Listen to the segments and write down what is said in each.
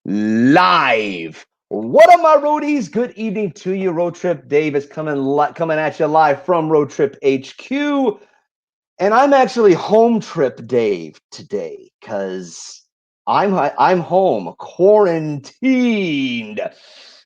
live. What up, my roadies? Good evening to you. Road Trip Dave is coming at you live from Road Trip HQ. And I'm actually home trip Dave today because I'm home, quarantined.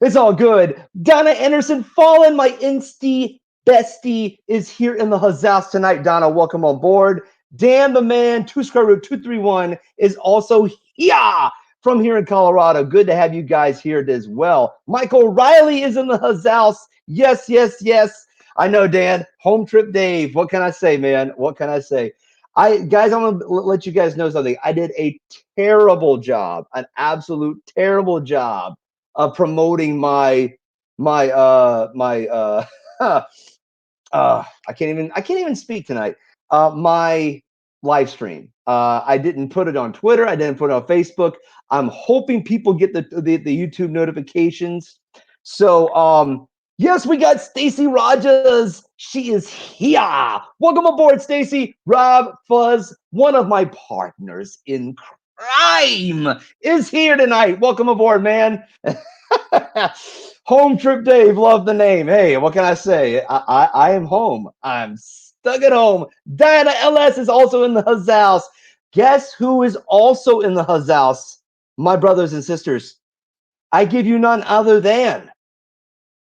It's all good. Donna Anderson Fallen, my insty bestie, is here in the Hazas tonight. Donna, welcome on board. Dan the man, 2SquareRoot231, is also here from here in Colorado. Good to have you guys here as well. Michael Riley is in the Hazas. Yes, yes, yes. I know, Dan. Home trip Dave. What can I say, man? What can I say? I'm gonna let you guys know something. I did a terrible job, an absolute terrible job of promoting my I can't even speak tonight. My live stream. I didn't put it on Twitter. I didn't put it on Facebook. I'm hoping people get the YouTube notifications. So yes, we got Stacy Rogers. She is here. Welcome aboard, Stacy. Rob Fuzz, one of my partners in crime, is here tonight. Welcome aboard, man. Home trip Dave, love the name. Hey, what can I say? I am home. I'm stuck at home. Diana LS is also in the Hazals. Guess who is also in the Hazals? My brothers and sisters. I give you none other than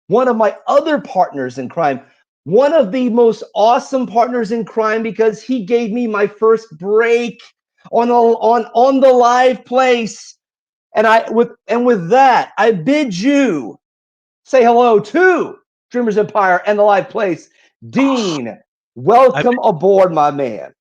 one of my other partners in crime, one of the most awesome partners in crime because he gave me my first break on the live place. And with that, I bid you say hello to Dreamers Empire and the live place. Dean, welcome aboard, my man.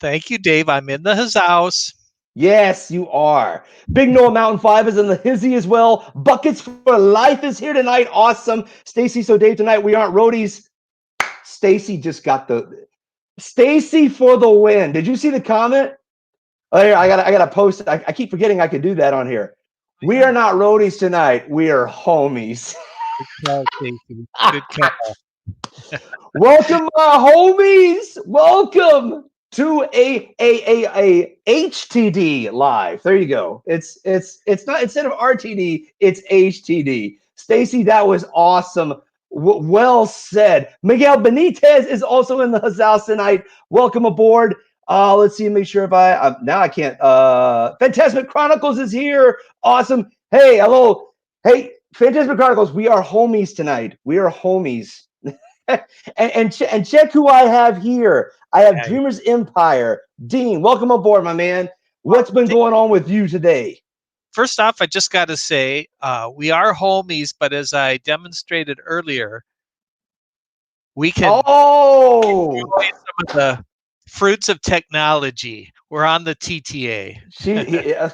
Thank you, Dave. I'm in the his house. Yes, you are. Big Noah Mountain 5 is in the hizzy as well. Buckets for Life is here tonight. Awesome. Stacy, so Dave, tonight we aren't roadies. Stacy just got the Stacy for the win. Did you see the comment? Oh, here, I gotta post it. I keep forgetting I could do that on here. We are not roadies tonight. We are homies. Good call, Stacy. Good call. Welcome, my homies. Welcome to a HTD live. There you go. It's not, instead of RTD, it's HTD. Stacy, that was awesome. Well said. Miguel Benitez is also in the house tonight. Welcome aboard. Let's see, make sure if now I can't. Phantasmic Chronicles is here. Awesome. Hey, hello. Hey, Phantasmic Chronicles, we are homies tonight. We are homies. and check who I have here. I have Dreamers Empire. Dean, welcome aboard, my man. What's been going on with you today? First off, I just got to say, we are homies, but as I demonstrated earlier, we can enjoy some of the fruits of technology. We're on the TTA.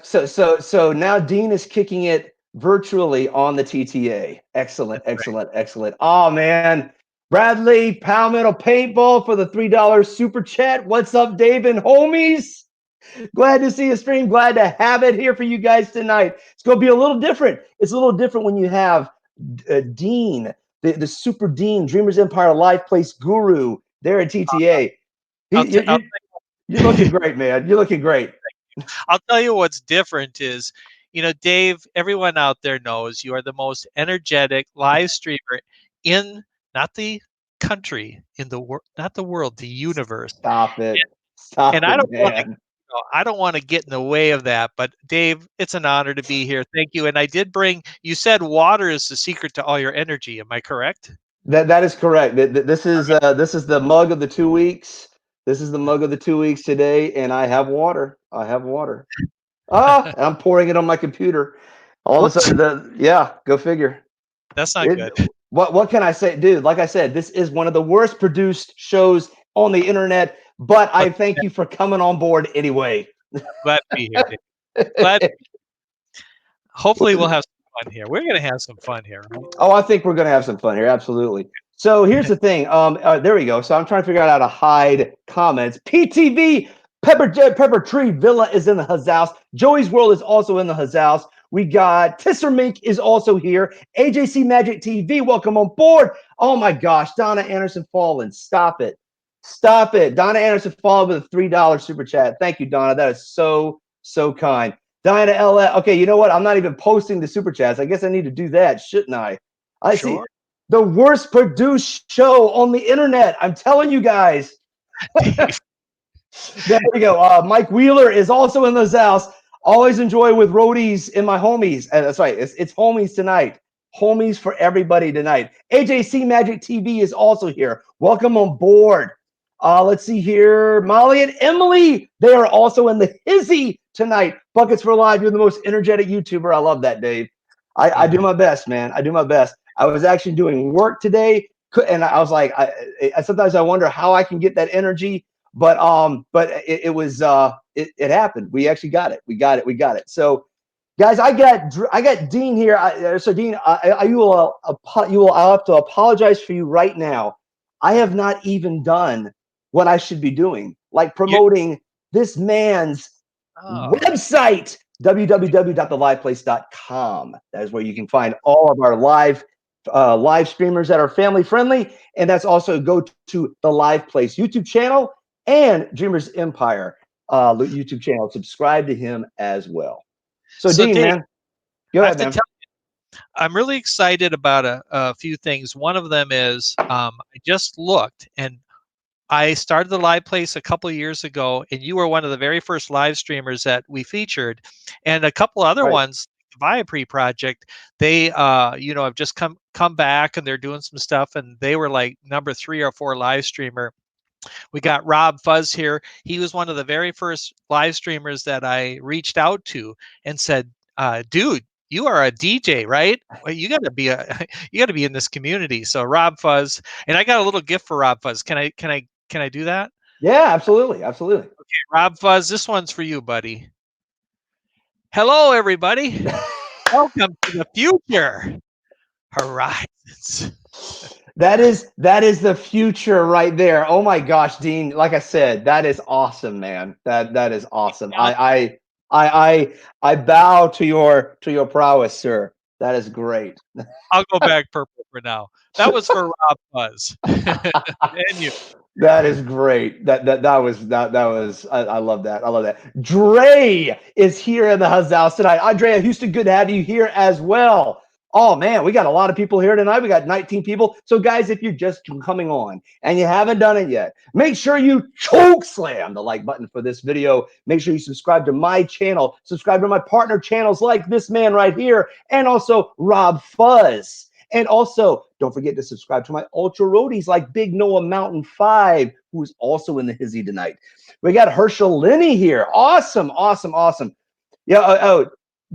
So now Dean is kicking it virtually on the TTA. Excellent, excellent, excellent. Oh man. Bradley, Pound Metal Paintball for the $3 super chat. What's up, Dave and homies? Glad to see you stream. Glad to have it here for you guys tonight. It's going to be a little different. It's a little different when you have Dean, the super Dean, Dreamers Empire Live Place Guru there at TTA. You're looking great, man. You're looking great. I'll tell you what's different is, Dave, everyone out there knows you are the most energetic live streamer in not the country, in the world, not the world, the universe. Stop it. Stop and it, I don't man. want to I don't want to get in the way of that, but Dave, it's an honor to be here. Thank you. And I did bring, you said water is the secret to all your energy. Am I correct? That is correct. This is the mug of the 2 weeks. This is the mug of the 2 weeks today, and I have water. I have water. And I'm pouring it on my computer. All of a sudden, go figure. That's not good. What can I say, dude? Like I said, this is one of the worst produced shows on the internet. But I thank you for coming on board anyway. Glad to be here, Dave. Glad. Hopefully, we'll have some fun here. We're going to have some fun here. Right? Oh, I think we're going to have some fun here. Absolutely. So here's the thing. There we go. So I'm trying to figure out how to hide comments. PTV Pepper Tree Villa is in the Hazals. Joey's World is also in the Hazals. We got Tisser Mink is also here. AJC Magic TV, welcome on board. Oh my gosh, Donna Anderson Fallen. Stop it. Stop it. Donna Anderson Fallen with a $3 super chat. Thank you, Donna. That is so kind. Diana LL. Okay, you know what? I'm not even posting the super chats. I guess I need to do that, shouldn't I? I see. Sure. The worst produced show on the internet. I'm telling you guys. There we go. Mike Wheeler is also in the house. Always enjoy with roadies and my homies. That's right. It's homies tonight. Homies for everybody tonight. AJC Magic TV is also here. Welcome on board. Let's see here. Molly and Emily, they are also in the hizzy tonight. Buckets for Live. You're the most energetic YouTuber. I love that, Dave. I do my best, man. I do my best. I was actually doing work today, and I was like, sometimes I wonder how I can get that energy. But it was it happened. We actually got it. We got it. So, guys, I got Dean here. So Dean, I'll have to apologize for you right now. I have not even done what I should be doing, like promoting this man's website, www.theliveplace.com. That is where you can find all of our live streamers that are family friendly, and that's also go to the Live Place YouTube channel and Dreamers Empire YouTube channel. Subscribe to him as well. So Dean, Dave, man, go ahead, man. I'm really excited about a few things. One of them is I just looked, and I started the Live Place a couple of years ago, and you were one of the very first live streamers that we featured, and a couple other ones. Viapre project, they have just come back, and they're doing some stuff, and they were like number 3 or 4 live streamer. We got Rob Fuzz here. He was one of the very first live streamers that I reached out to and said, dude, you are a DJ, right? Well, you got to be in this community. So Rob Fuzz, and I got a little gift for Rob Fuzz. Can I do that? Yeah, absolutely. Okay, Rob Fuzz, this one's for you, buddy. Hello, everybody. Welcome to the future horizons. That is the future right there. Oh my gosh, Dean! Like I said, that is awesome, man. That is awesome. I bow to your prowess, sir. That is great. I'll go back purple for now. That was for Rob Fuzz. And you. That is great. That was I love that. I love that. Dre is here in the house tonight. Andrea Houston, good to have you here as well. Oh man, we got a lot of people here tonight. We got 19 people. So guys, if you're just coming on and you haven't done it yet, make sure you choke slam the like button for this video. Make sure you subscribe to my channel, subscribe to my partner channels like this man right here, and also Rob Fuzz. And also, don't forget to subscribe to my ultra roadies like Big Noah Mountain 5, who's also in the hizzy tonight. We got Herschel Linney here. Awesome. Yeah.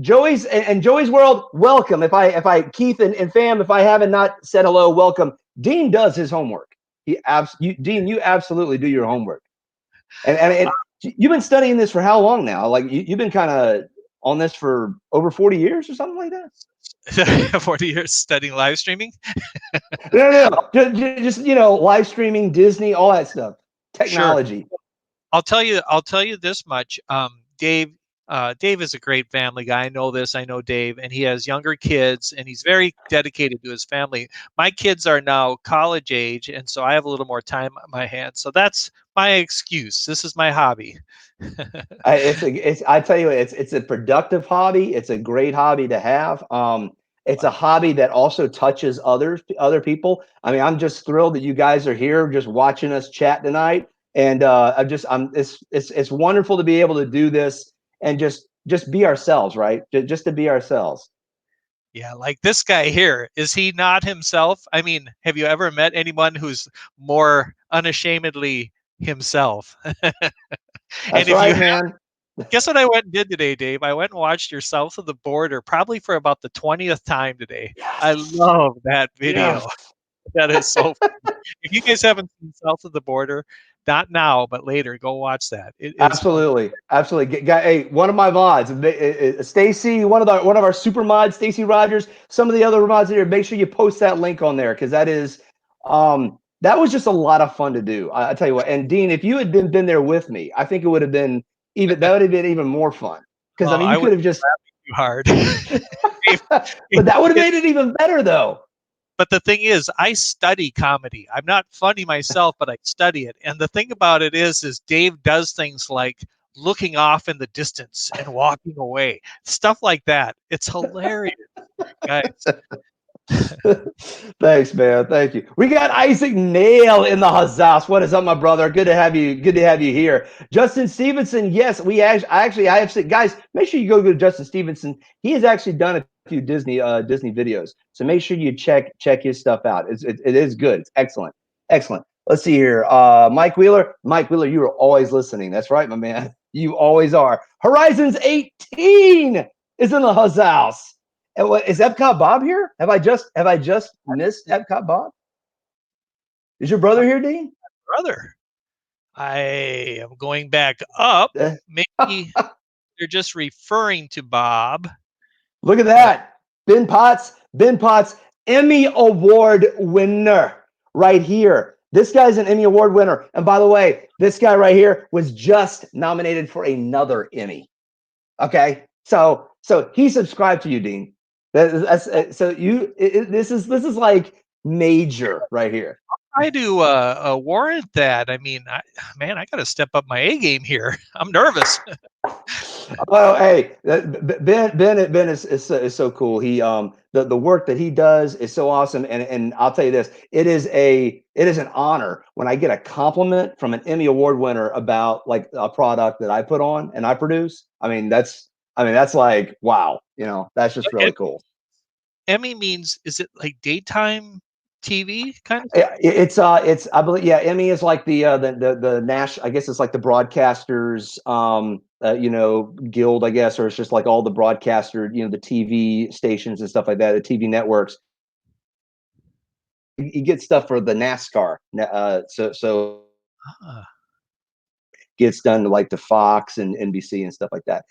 Joey's and Joey's World, welcome. If I Keith and fam, if I haven't not said hello, welcome. Dean does his homework. Dean, you absolutely do your homework. And you've been studying this for how long now? Like you've been kind of on this for over 40 years or something like that? 40 years studying live streaming? No. Just live streaming, Disney, all that stuff, technology. Sure. I'll tell you this much. Dave is a great family guy. I know this. I know Dave, and he has younger kids, and he's very dedicated to his family. My kids are now college age, and so I have a little more time on my hands. So that's my excuse. This is my hobby. I tell you, it's a productive hobby. It's a great hobby to have. It's a hobby that also touches other people. I mean, I'm just thrilled that you guys are here, just watching us chat tonight. And it's wonderful to be able to do this and just be ourselves, right? Just to be ourselves. Yeah, like this guy here, is he not himself? I mean, have you ever met anyone who's more unashamedly himself? That's right, man. Guess what I went and did today, Dave? I went and watched your South of the Border probably for about the 20th time today. Yes. I love that video. Yes. That is so funny. If you guys haven't seen South of the Border, not now, but later, go watch that. Absolutely. Hey, one of my mods, Stacy, one of our super mods, Stacy Rogers, some of the other mods here, make sure you post that link on there, because that is that was just a lot of fun to do. I tell you what. And Dean, if you had been there with me, I think it would have been even more fun. Because I mean, you could have just too hard. But that would have made it even better, though. But the thing is, I study comedy. I'm not funny myself, but I study it. And the thing about it is Dave does things like looking off in the distance and walking away. Stuff like that. It's hilarious, guys. Thanks, man. Thank you. We got Isaac Nail in the Hazas. What is up, my brother? Good to have you. Good to have you here. Justin Stevenson. Yes, I have said, guys, make sure you go to Justin Stevenson. He has actually done a few Disney videos. So make sure you check his stuff out. It is good. It's excellent. Excellent. Let's see here. Mike Wheeler. Mike Wheeler, you are always listening. That's right, my man. You always are. Horizons 18 is in the Hazas. And what is Epcot Bob here? Have I just missed Epcot Bob? Is your brother here, Dean? Brother, I am going back up. Maybe they're just referring to Bob. Look at that. Ben Potts, Emmy Award winner right here. This guy's an Emmy Award winner. And by the way, this guy right here was just nominated for another Emmy. Okay. So he subscribed to you, Dean. This is like major right here. I do warrant that. I mean, I got to step up my A game here. I'm nervous. Well, hey, Ben is so cool. He the work that he does is so awesome, and I'll tell you this: it is an honor when I get a compliment from an Emmy Award winner about like a product that I put on and I produce. I mean, that's like wow, that's just really cool. Emmy means, is it like daytime TV kind of? It's I believe, yeah, Emmy is like the national, I guess it's like the broadcasters guild, I guess, or it's just like all the broadcaster, the TV stations and stuff like that, the TV networks. You get stuff for the NASCAR, so gets done to like the Fox and NBC and stuff like that.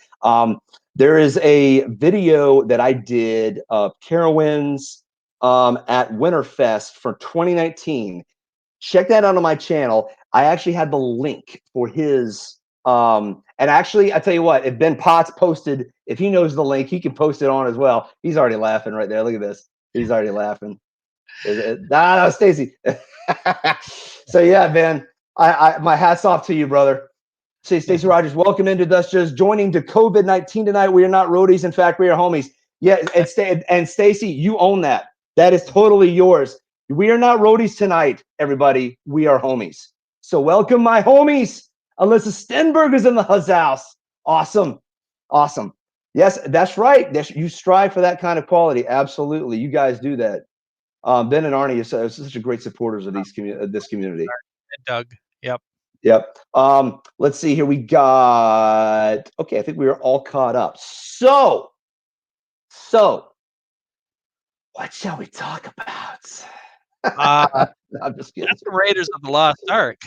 There is a video that I did of Carowinds at Winterfest for 2019. Check that out on my channel. I actually had the link for his and actually I tell you what, if Ben Potts posted, if he knows the link, he can post it on as well. He's already laughing right there. Look at this. He's already laughing. No, Stacy. So yeah, Ben, I my hat's off to you, brother. Say, Stacey Rogers, welcome into us. Just joining to COVID-19 tonight. We are not roadies. In fact, we are homies. Yeah, and Stacey, you own that. That is totally yours. We are not roadies tonight, everybody. We are homies. So welcome, my homies. Alyssa Stenberg is in the house. Awesome. Awesome. Yes, that's right. You strive for that kind of quality. Absolutely. You guys do that. Ben and Arnie are such a great supporters of this community. And Doug. Yep. Yep. Let's see here. We got, okay, I think we are all caught up. So what shall we talk about? I'm just kidding. That's the Raiders of the Lost Ark.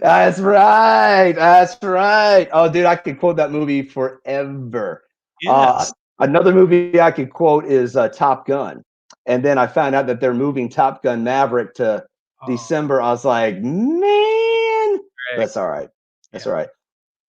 That's right. That's right. Oh, dude, I could quote that movie forever. Yes. Another movie I could quote is Top Gun. And then I found out that they're moving Top Gun Maverick to December. I was like, man, that's all right. That's all right.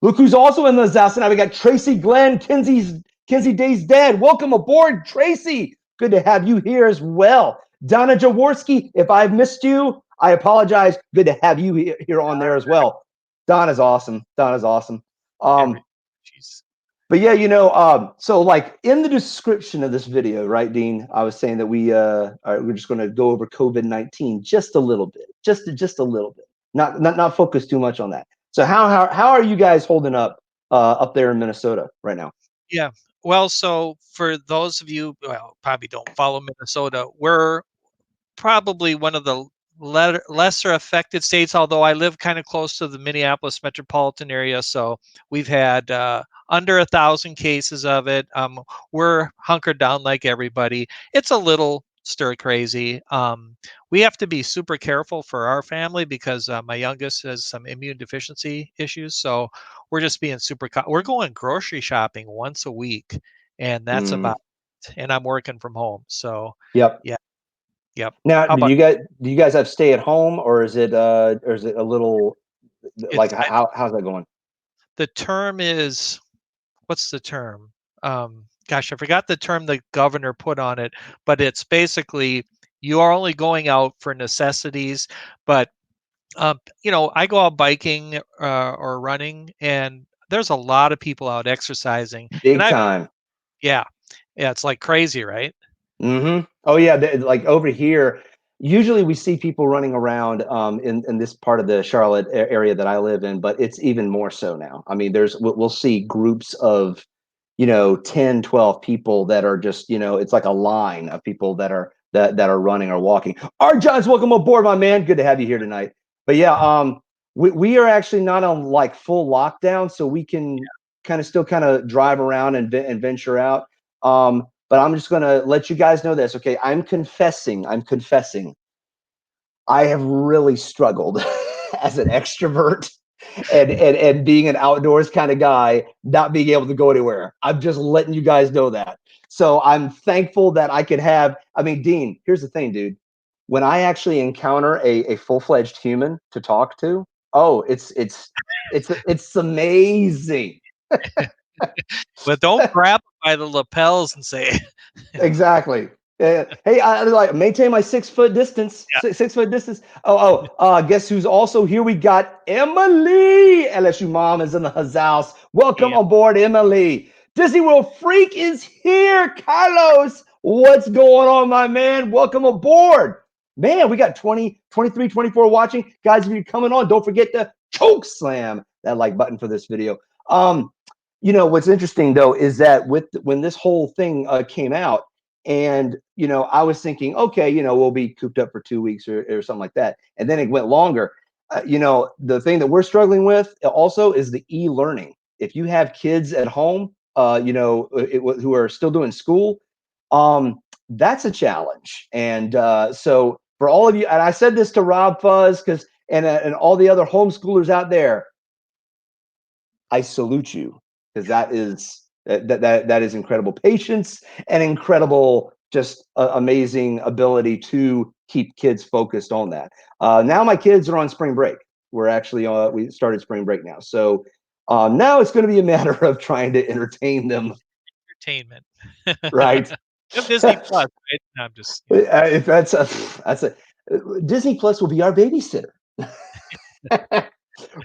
Look who's also in the Zassa now. We got Tracy Glenn, Kinsey Day's dad. Welcome aboard, Tracy. Good to have you here as well. Donna Jaworski, if I've missed you, I apologize. Good to have you here on there as well. Donna's awesome. Donna's awesome. But yeah, so like in the description of this video, right, Dean? I was saying that we're just going to go over COVID-19 just a little bit, just a little bit, not focus too much on that. So how are you guys holding up there in Minnesota right now? Yeah. Well, so for those of you, probably don't follow Minnesota, we're probably one of the lesser affected states, although I live kind of close to the Minneapolis metropolitan area. So we've had under 1,000 cases of it. We're hunkered down like everybody. It's a little stir crazy. We have to be super careful for our family because my youngest has some immune deficiency issues. So we're just being we're going grocery shopping once a week, and that's about it. And I'm working from home. So yep. Yeah. Yep. Now, do you guys have stay at home, or is it a little like how's that going? The term is, what's the term? Gosh, I forgot the term the governor put on it, but it's basically you are only going out for necessities. But I go out biking or running, and there's a lot of people out exercising, and Big time. yeah, it's like crazy, right? Mm-hmm. Oh yeah, like over here, usually we see people running around in this part of the Charlotte area that I live in, but it's even more so now. I mean, we'll see groups of, 10, 12 people that are just, it's like a line of people that are running or walking. Art Johns, welcome aboard, my man. Good to have you here tonight. But yeah, we are actually not on like full lockdown, so we can still drive around and venture out. But I'm just going to let you guys know this. Okay. I'm confessing. I have really struggled as an extrovert and being an outdoors kind of guy, not being able to go anywhere. I'm just letting you guys know that. So I'm thankful that I could have, I mean, Dean, here's the thing, dude. When I actually encounter a full-fledged human to talk to, oh, it's amazing. But don't grab them by the lapels and say, Exactly. Hey, I like maintain my 6 foot distance. yeah, 6 foot distance. Guess who's also here? We got Emily. LSU mom is in the house. Welcome yeah. aboard, Emily. Disney World Freak is here. Carlos, what's going on, my man? Welcome aboard. Man, we got 20, 23, 24 watching. Guys, if you're coming on, don't forget to choke slam that like button for this video. What's interesting though is that when this whole thing came out, and I was thinking, okay, we'll be cooped up for 2 weeks or something like that, and then it went longer. The thing that we're struggling with also is the e-learning. If you have kids at home, who are still doing school, that's a challenge. And so for all of you, and I said this to Rob Fuzz and all the other homeschoolers out there, I salute you, because that is incredible patience and incredible, just amazing ability to keep kids focused on that. Now my kids are on spring break. We're actually we started spring break now, so now it's going to be a matter of trying to entertain them. Entertainment. Right. You have Disney Plus, right? No, I'm just, If that's a Disney Plus will be our babysitter.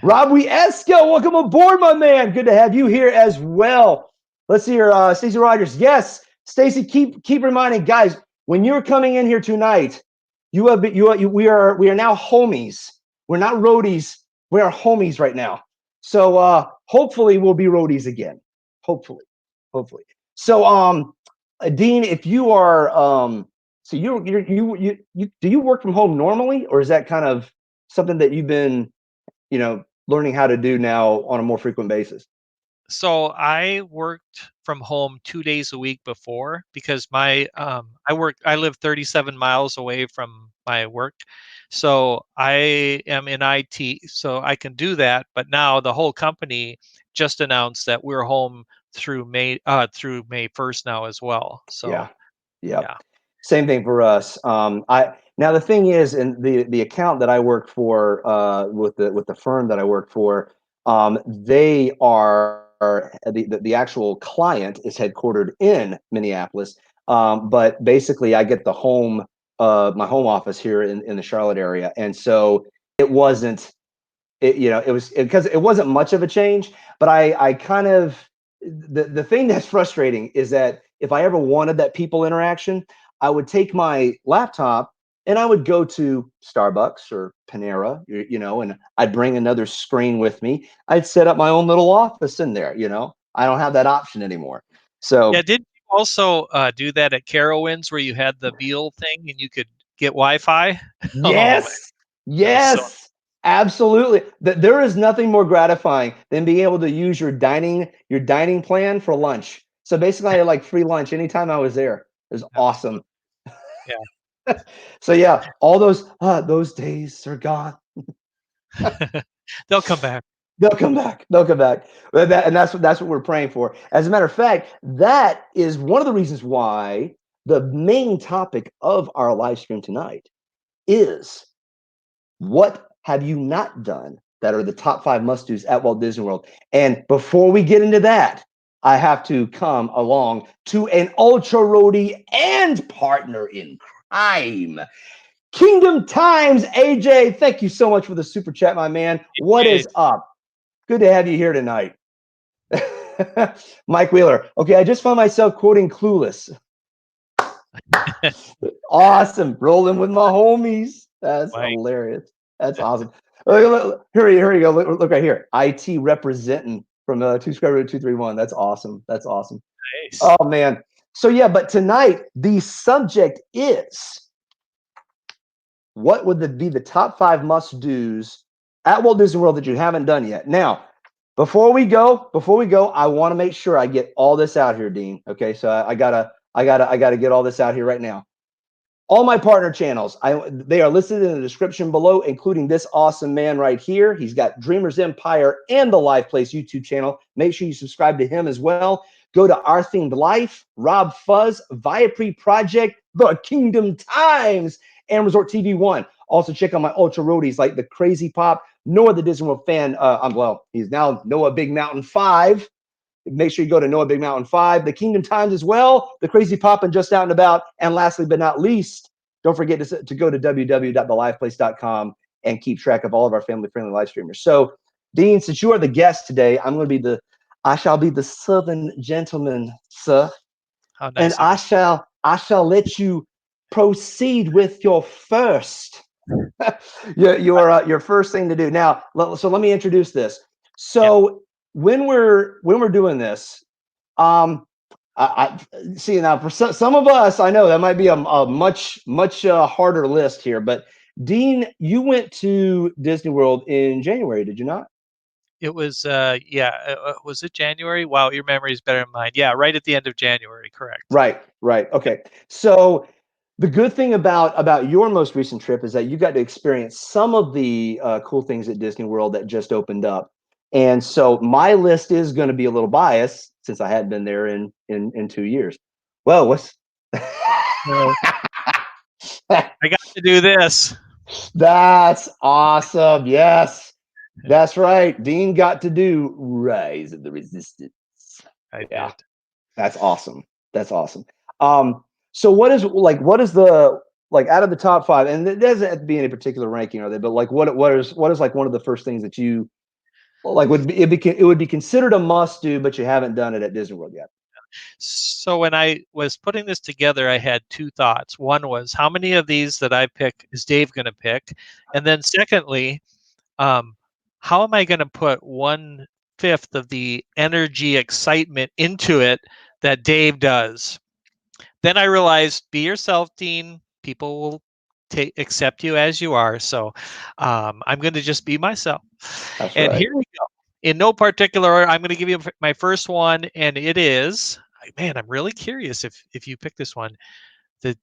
Rob Wieska, welcome aboard, my man. Good to have you here as well. Let's see here, Stacey Rogers. Yes, Stacey, keep reminding guys, when you're coming in here tonight, we are now homies. We're not roadies. We are homies right now. So hopefully we'll be roadies again. Hopefully. So Dean, if you are so you do you work from home normally, or is that kind of something that you've been learning how to do now on a more frequent basis? So I worked from home 2 days a week before because I live 37 miles away from my work. So I am in IT, so I can do that. But now the whole company just announced that we're home through May 1st now as well. Yeah. So Yep. yeah. Same thing for us. I Now the thing is, in the account that I work for, with the firm that I work for, they are the actual client is headquartered in Minneapolis, but basically I get my home office here in the Charlotte area, and so it wasn't it was because it wasn't much of a change, but I kind of the thing that's frustrating is that if I ever wanted that people interaction, I would take my laptop and I would go to Starbucks or Panera, and I'd bring another screen with me. I'd set up my own little office in there. I don't have that option anymore. Yeah, So did you also do that at Carowinds where you had the Beal thing and you could get Wi-Fi? Oh man, yes, that was so yes, absolutely. There is nothing more gratifying than being able to use your dining plan for lunch. So basically, I had like free lunch anytime I was there. It was awesome. absolutely. Yeah. So yeah, all those days are gone. They'll come back. They'll come back. They'll come back. And that's what we're praying for. As a matter of fact, that is one of the reasons why the main topic of our live stream tonight is, what have you not done that are the top 5 must-dos at Walt Disney World? And before we get into that, I have to come along to an ultra roadie and partner in crime. Kingdom Times, AJ, thank you so much for the super chat, my man. What Hey, is up? Good to have you here tonight. Mike Wheeler. Okay, I just found myself quoting Clueless. Awesome. Rolling with my homies. That's Mike. hilarious. That's awesome. Here you go. Look right here. IT representing from 231. That's awesome. That's awesome. Nice. Oh, man. So, yeah, but tonight, the subject is what would be the top 5 must-dos at Walt Disney World that you haven't done yet? Now, before we go, I want to make sure I get all this out here, Dean. Okay, so I gotta get all this out here right now. All my partner channels, they are listed in the description below, including this awesome man right here. He's got Dreamers Empire and the Live Place YouTube channel. Make sure you subscribe to him as well. Go to Our Themed Life, Rob Fuzz, Viapree Project, The Kingdom Times, and Resort TV 1. Also check out my ultra roadies like the Crazy Pop, Noah the Disney World fan. Well, he's now Noah Big Mountain 5. Make sure you go to Noah Big Mountain 5, the Kingdom Times as well, the Crazy Pop and Just Out and About. And lastly, but not least, don't forget to go to www.theliveplace.com and keep track of all of our family-friendly live streamers. So, Dean, since you are the guest today, I shall be the Southern gentleman, sir. How nice. And I shall let you proceed with your first, your first thing to do. Now, so let me introduce this. So when we're doing this, I see now for some of us, I know that might be a much harder list here, but Dean, you went to Disney World in January, did you not? It was was it January? Wow, your memory is better than mine. Yeah, right at the end of January, correct. Right. Okay. So the good thing about your most recent trip is that you got to experience some of the cool things at Disney World that just opened up. And so my list is going to be a little biased since I hadn't been there in 2 years. Well, what's I got to do this. That's awesome. Yes, that's right. Dean got to do Rise of the Resistance. I did. That's awesome. That's awesome. So what is the out of the top 5, and it doesn't have to be any particular ranking, are they? But like what is like one of the first things that you like it would be considered a must do, but you haven't done it at Disney World yet? So when I was putting this together, I had 2 thoughts. One was, how many of these that I pick is Dave going to pick? And then secondly, how am I going to put 1/5 of the energy, excitement into it that Dave does? Then I realized, be yourself, Dean. People will accept you as you are. So I'm going to just be myself. That's and right. Here we go. In no particular order, I'm going to give you my first one, and it is, man, I'm really curious if you pick this one, the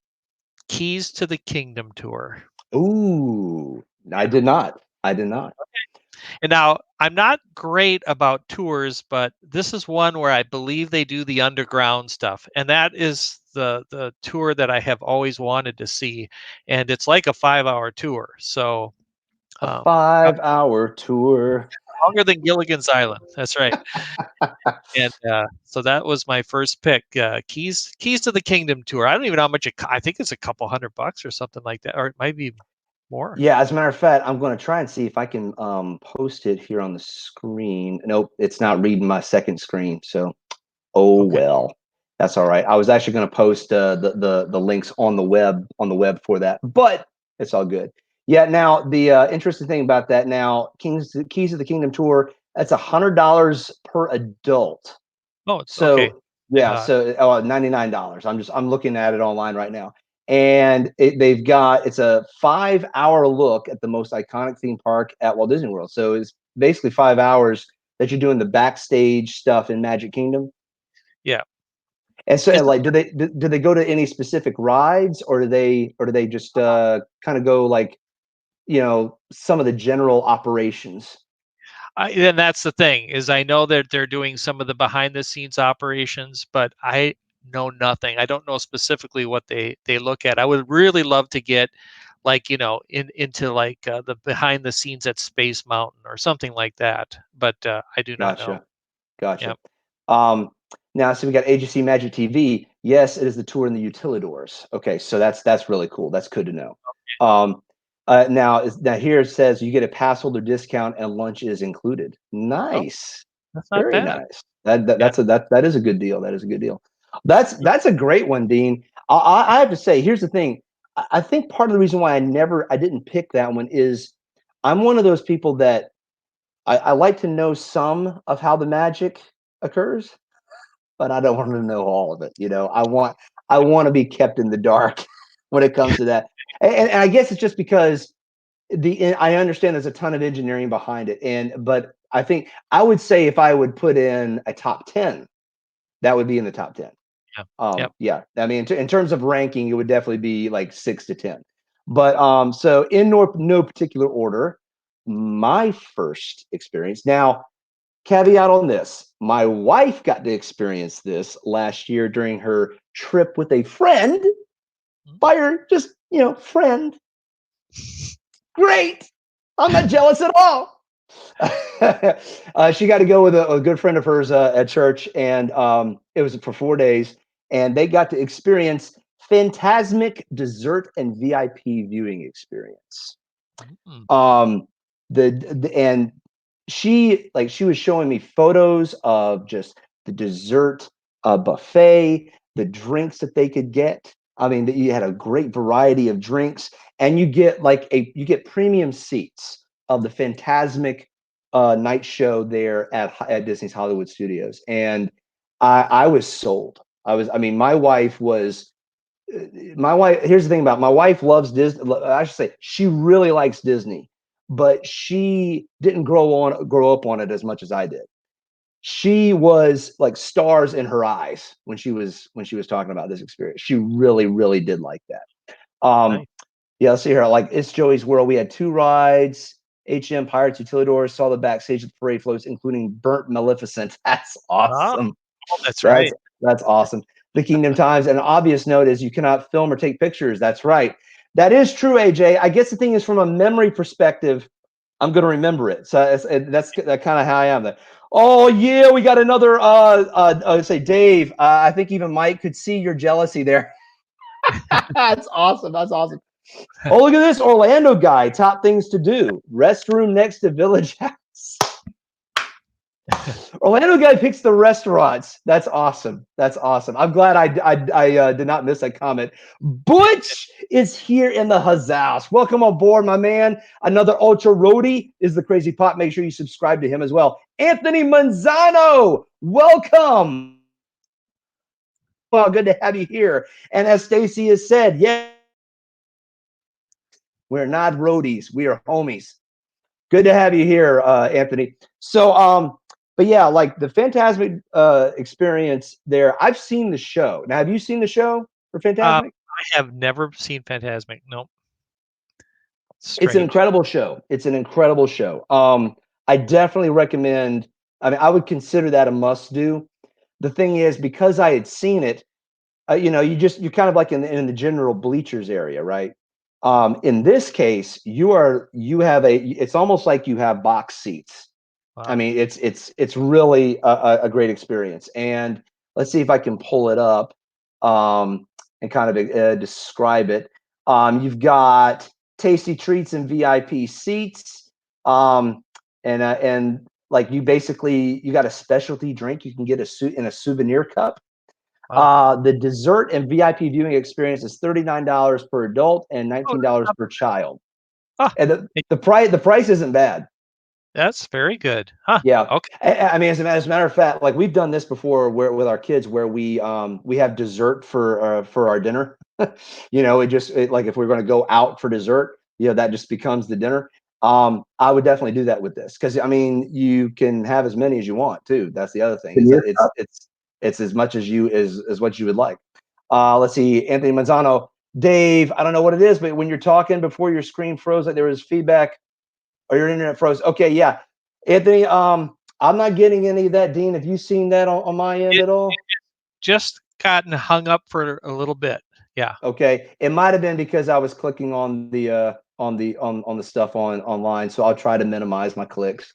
Keys to the Kingdom tour. Ooh, I did not. Okay. And now I'm not great about tours, but this is one where I believe they do the underground stuff, and that is the tour that I have always wanted to see, and it's like a 5-hour tour. So A 5-hour tour. longer than Gilligan's Island. That's right. And so that was my first pick. Keys to the Kingdom tour. I don't even know how much I think it's a couple $100 or something like that, or it might be more. Yeah, as a matter of fact, I'm going to try and see if I can post it here on the screen. Nope, it's not reading my second screen. So, Okay. well, that's all right. I was actually going to post the links on the web for that, but it's all good. Yeah. Now the interesting thing about that now, Keys of the Kingdom tour, that's $100 per adult. Oh, it's okay. So yeah, so $99. I'm looking at it online right now, and it's a 5-hour look at the most iconic theme park at Walt Disney World. So it's basically 5 hours that you're doing the backstage stuff in Magic Kingdom. Yeah. And so, like, do they go to any specific rides, or do they just kind of go like, some of the general operations? And that's the thing, is I know that they're doing some of the behind the scenes operations, but I know nothing. I don't know specifically what they look at. I would really love to get like, into like the behind the scenes at Space Mountain or something like that. But I do not know. Gotcha. Yep. Now, so we got AGC Magic TV. Yes, it is the tour in the Utilidors. Okay, so that's really cool. That's good to know. Now here it says you get a pass holder discount and lunch is included. Nice. That's not Very bad. nice. Yeah. That is a good deal. That is a good deal. That's a great one, Dean. I have to say, here's the thing. I think part of the reason why I didn't pick that one is I'm one of those people that I like to know some of how the magic occurs, but I don't want to know all of it. I want to be kept in the dark when it comes to that. And I guess it's just because I understand there's a ton of engineering behind it, but I think I would say if I would put in a top 10, that would be in the top 10. Yeah. Yep. Yeah, I mean, in terms of ranking, it would definitely be like 6 to 10. But so in no particular order, my first experience. Now, caveat on this: my wife got to experience this last year during her trip with a friend. By her, just friend. Great. I'm not jealous at all. She got to go with a good friend of hers at church, and it was for 4 days, and they got to experience Phantasmic dessert and VIP viewing experience. Mm. Um, and she was showing me photos of just the dessert buffet, the drinks that they could get. I mean, that you had a great variety of drinks, and you get premium seats of the Phantasmic night show there at Disney's Hollywood Studios, and I was sold. I mean, my wife. Here's the thing about my wife loves Disney. I should say she really likes Disney, but she didn't grow up on it as much as I did. She was like stars in her eyes when she was talking about this experience. She really, really did like that. Nice. Yeah, let's see here. Like It's Joey's World. We had 2 rides. HM Pirates Utilidors, saw the backstage of the parade floats, including Burnt Maleficent. That's Oh, awesome. that's That's right. that's awesome. The Kingdom Times. An obvious note is you cannot film or take pictures. That's right. That is true, AJ. I guess the thing is, from a memory perspective, I'm going to remember it. So that's kind of how I am. Oh yeah, we got another. Say Dave. I think even Mike could see your jealousy there. That's awesome. That's awesome. Oh, look at this Orlando guy. Top things to do. Restroom next to Village House. Orlando guy picks the restaurants. That's awesome. That's awesome. I'm glad I did not miss that comment. Butch is here in the Hazas. Welcome on board, my man. Another ultra roadie is the Crazy Pot. Make sure you subscribe to him as well. Anthony Manzano, welcome. Well, good to have you here. And as Stacy has said, yeah, we're not roadies. We are homies. Good to have you here, Anthony. So, but yeah, like the Phantasmic experience there. I've seen the show. Now, have you seen the show for Phantasmic? I have never seen Phantasmic. Nope. It's an Strange. incredible show. It's an incredible show. I definitely recommend. I mean, I would consider that a must do. The thing is, because I had seen it, you're kind of like in the general bleachers area, right? In this case, it's almost like you have box seats. I Wow. mean, it's really a great experience. And let's see if I can pull it up and kind of describe it. You've got tasty treats and VIP seats, and like you got a specialty drink you can get in a souvenir cup. Wow. The dessert and VIP viewing experience is $39 per adult and Oh, $19 per child. ah, And the price isn't bad. that's very good. Huh. Yeah. Okay. I mean, as a matter of fact, like we've done this before with our kids where we have dessert for our dinner. Like if we're going to go out for dessert, that just becomes the dinner. I would definitely do that with this because I mean, you can have as many as you want too. That's the other thing is that it's as much as what you would like. Let's see, Anthony Manzano, Dave. I don't know what it is, but when you're talking before your screen froze, like there was feedback or your internet froze. Okay, yeah. Anthony, I'm not getting any of that, Dean. Have you seen that on my end It at all? just gotten hung up for a little bit. Yeah. Okay. It might have been because I was clicking on the stuff online. So I'll try to minimize my clicks.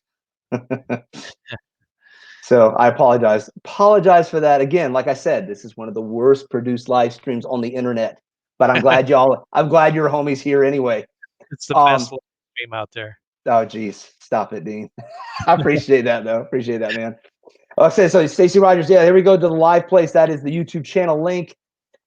So I apologize. Apologize for that. Again, like I said, this is one of the worst produced live streams on the internet. But I'm glad your homies here anyway. It's the best Um, live stream out there. oh geez, stop it, Dean. I appreciate that though. Appreciate that, man. So Stacey Rogers, yeah, here we go to the live place. That is the YouTube channel link.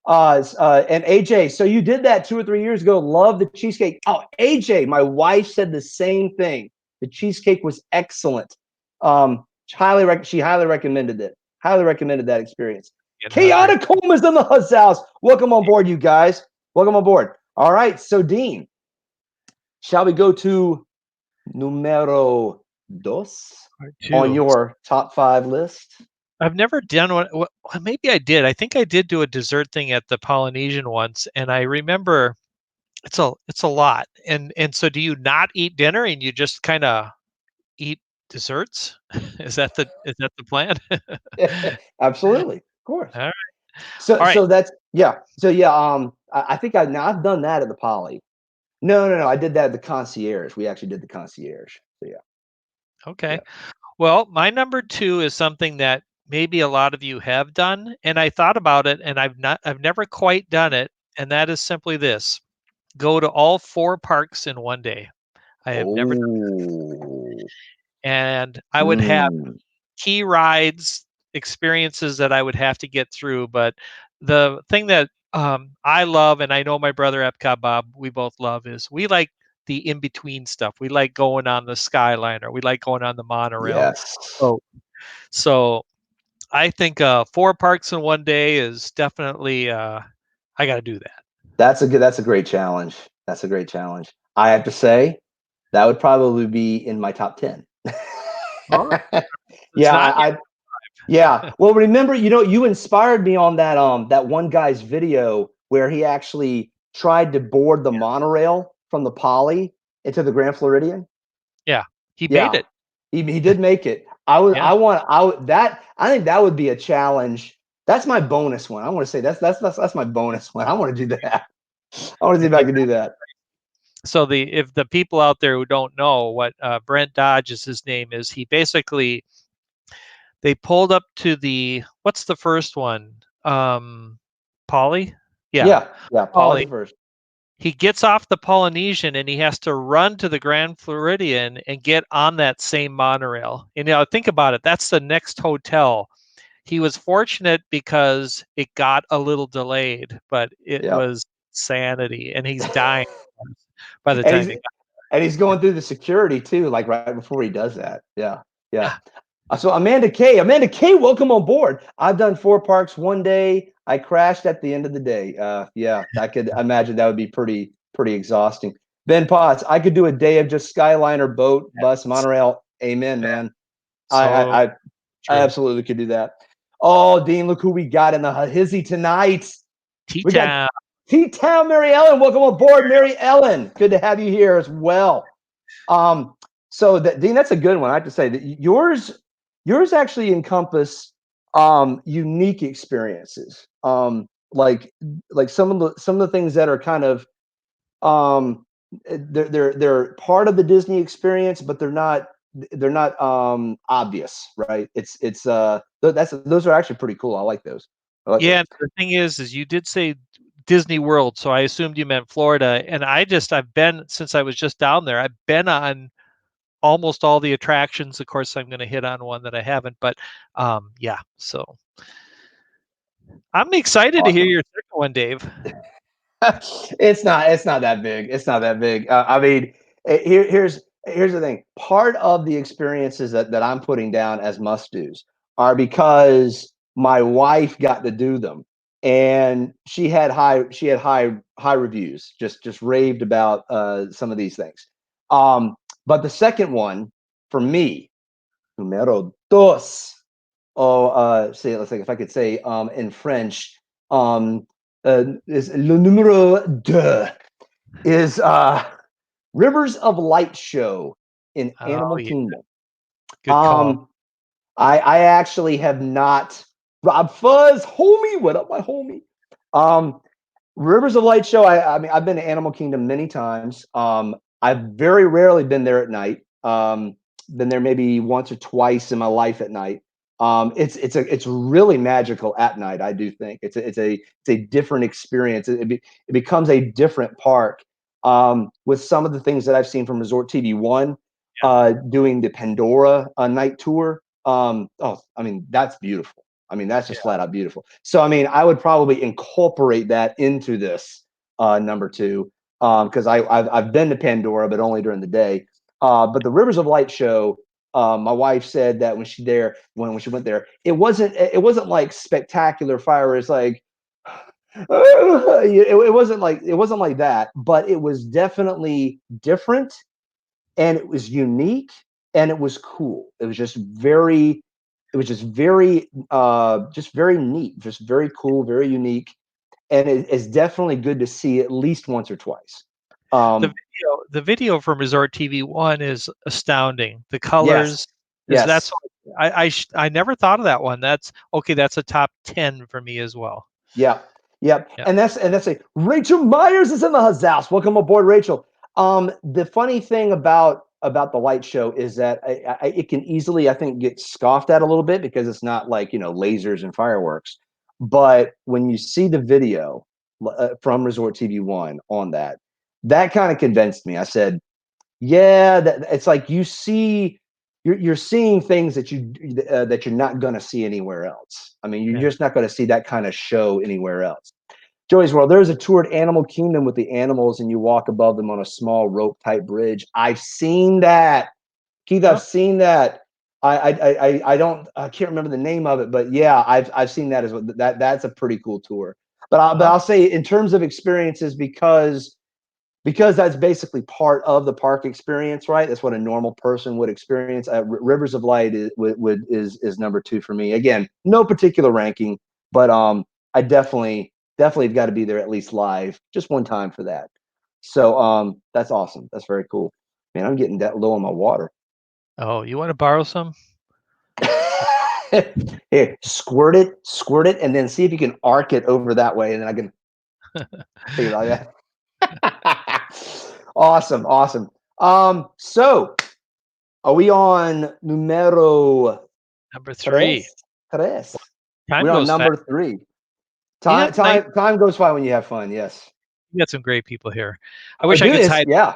And AJ, so you did that 2 or 3 years ago. Love the cheesecake. Oh, AJ, my wife said the same thing. The cheesecake was excellent. She highly recommended it. Highly recommended that experience. Chaotic Home is in the house. Welcome on board, you guys. Welcome on board. All right, so Dean, shall we go to numero dos on your top 5 list? I've never done one. Well, maybe I did. I think I did do a dessert thing at the Polynesian once, and I remember it's a lot. And so, do you not eat dinner and you just kind of eat desserts? Is that the plan? Absolutely, of course. All right. So All right. so that's yeah. So yeah, I think I've done that at the Poly. No. I did that at the concierge. We actually did the concierge. So yeah. Okay. Yeah. Well, my number 2 is something that maybe a lot of you have done, and I thought about it, and I've never quite done it, and that is simply this: go to all 4 parks in one day. I have never done, Oh. and I would have Mm. key rides, experiences that I would have to get through. But the thing that I love, and I know my brother Epcot Bob, we both love, is we like the in between stuff. We like going on the Skyliner. We like going on the monorail. Yes. Oh, so I think 4 parks in one day is definitely I got to do that. That's a great challenge. That's a great challenge. I have to say, that would probably be in my top 10. All right, it's Yeah, not. yeah. Well, remember, you inspired me on that one guy's video where he actually tried to board the monorail from the Poly into the Grand Floridian. Yeah, he made Yeah, it. he did make it. Yeah, I think that would be a challenge. That's my bonus one. I want to say that's my bonus one. I want to do that. I want to see if I can do that. so if the people out there who don't know what Brent Dodge is, his name is, he basically, they pulled up to the, what's the first one? Polly? Yeah, Yeah. Poly's Polly. the first. He gets off the Polynesian and he has to run to the Grand Floridian and get on that same monorail. And think about it. That's the next hotel. He was fortunate because it got a little delayed, but it Yeah. was sanity, and he's dying by the And time he's he got and he's going through the security too, like right before he does that. Yeah. Yeah. So Amanda K, welcome on board. I've done 4 parks one day. I crashed at the end of the day. Yeah, I could imagine that would be pretty exhausting. Ben Potts, I could do a day of just Skyliner, boat, bus, there. monorail. Amen, man. I So I I, I true. absolutely could do that. Oh, Dean, look who we got in the hizzy tonight. We got T-Town. T-Town Mary Ellen. Welcome on board, Mary Ellen. Good to have you here as well. So Dean, that's a good one. I have to say that yours actually encompass unique experiences. Like some of the things that are kind of they're part of the Disney experience, but they're not obvious, right? Those are actually pretty cool. I like those. I like those. Yeah, the thing is you did say Disney World, so I assumed you meant Florida. And I've been, since I was just down there, I've been on almost all the attractions. Of course, I'm going to hit on one that I haven't, but yeah. So I'm excited to hear Awesome. your second one, Dave. It's not that big. It's not that big. I mean, here's the thing. Part of the experiences that I'm putting down as must dos are because my wife got to do them, and she had high reviews. Just raved about some of these things. But the second one for me, numero dos. Oh, say let's see if I could say in French. Um, is le numéro deux is Rivers of Light show in Oh Animal yeah, Kingdom. good call. Um, I actually have not. Rob Fuzz, homie, what up, my homie? Um, Rivers of Light show. I mean, I've been to Animal Kingdom many times. I've very rarely been there at night. Been there maybe once or twice in my life at night. It's really magical at night. I do think it's a different experience. It becomes a different park with some of the things that I've seen from Resort TV One, Yeah. doing the Pandora night tour. I mean, that's beautiful. I mean, that's just Yeah. flat out beautiful. So, I mean, I would probably incorporate that into this number two, because I've been to Pandora, but only during the day. But the Rivers of Light show, my wife said that when she went there, it wasn't like spectacular fire. It's like it wasn't like that, but it was definitely different, and it was unique, and it was cool. It was just very neat, just very cool, very unique, and it's definitely good to see at least once or twice. The Um, video from Resort TV 1 is astounding. The yes, colors is that's yes, I never thought of that one. That's okay, that's a top 10 for me as well. yeah, yep. Yeah. And that's a Rachel Myers is in the house. Welcome aboard, Rachel. The funny thing about the light show is that it can easily, I think, get scoffed at a little bit because it's not like lasers and fireworks. But when you see the video from Resort TV One on that kind of convinced me. I said, yeah, it's like you're seeing things that you're not going to see anywhere else. I mean, you're Yeah. just not going to see that kind of show anywhere else. Joey's World, there's a tour at Animal Kingdom with the animals, and you walk above them on a small rope type bridge. I've seen that, Keith. I've Oh, seen that. I can't remember the name of it, but yeah, I've seen that as well. That's a pretty cool tour. But oh, I'll say in terms of experiences, because that's basically part of the park experience, right? That's what a normal person would experience. Rivers of Light is number two for me. Again, no particular ranking, but I definitely have got to be there at least live, just one time for that. So that's awesome. That's very cool. Man, I'm getting that low on my water. oh, you want to borrow some? Here, squirt it, and then see if you can arc it over that way, and then I can take it like that. Awesome, awesome. So are we on numero Number 3. tres? Tres. Time We're on goes fast. number three. You Time, got nice time, time goes by when you have fun. Yes. you got some great people here. I wish I Dude, could tie yeah.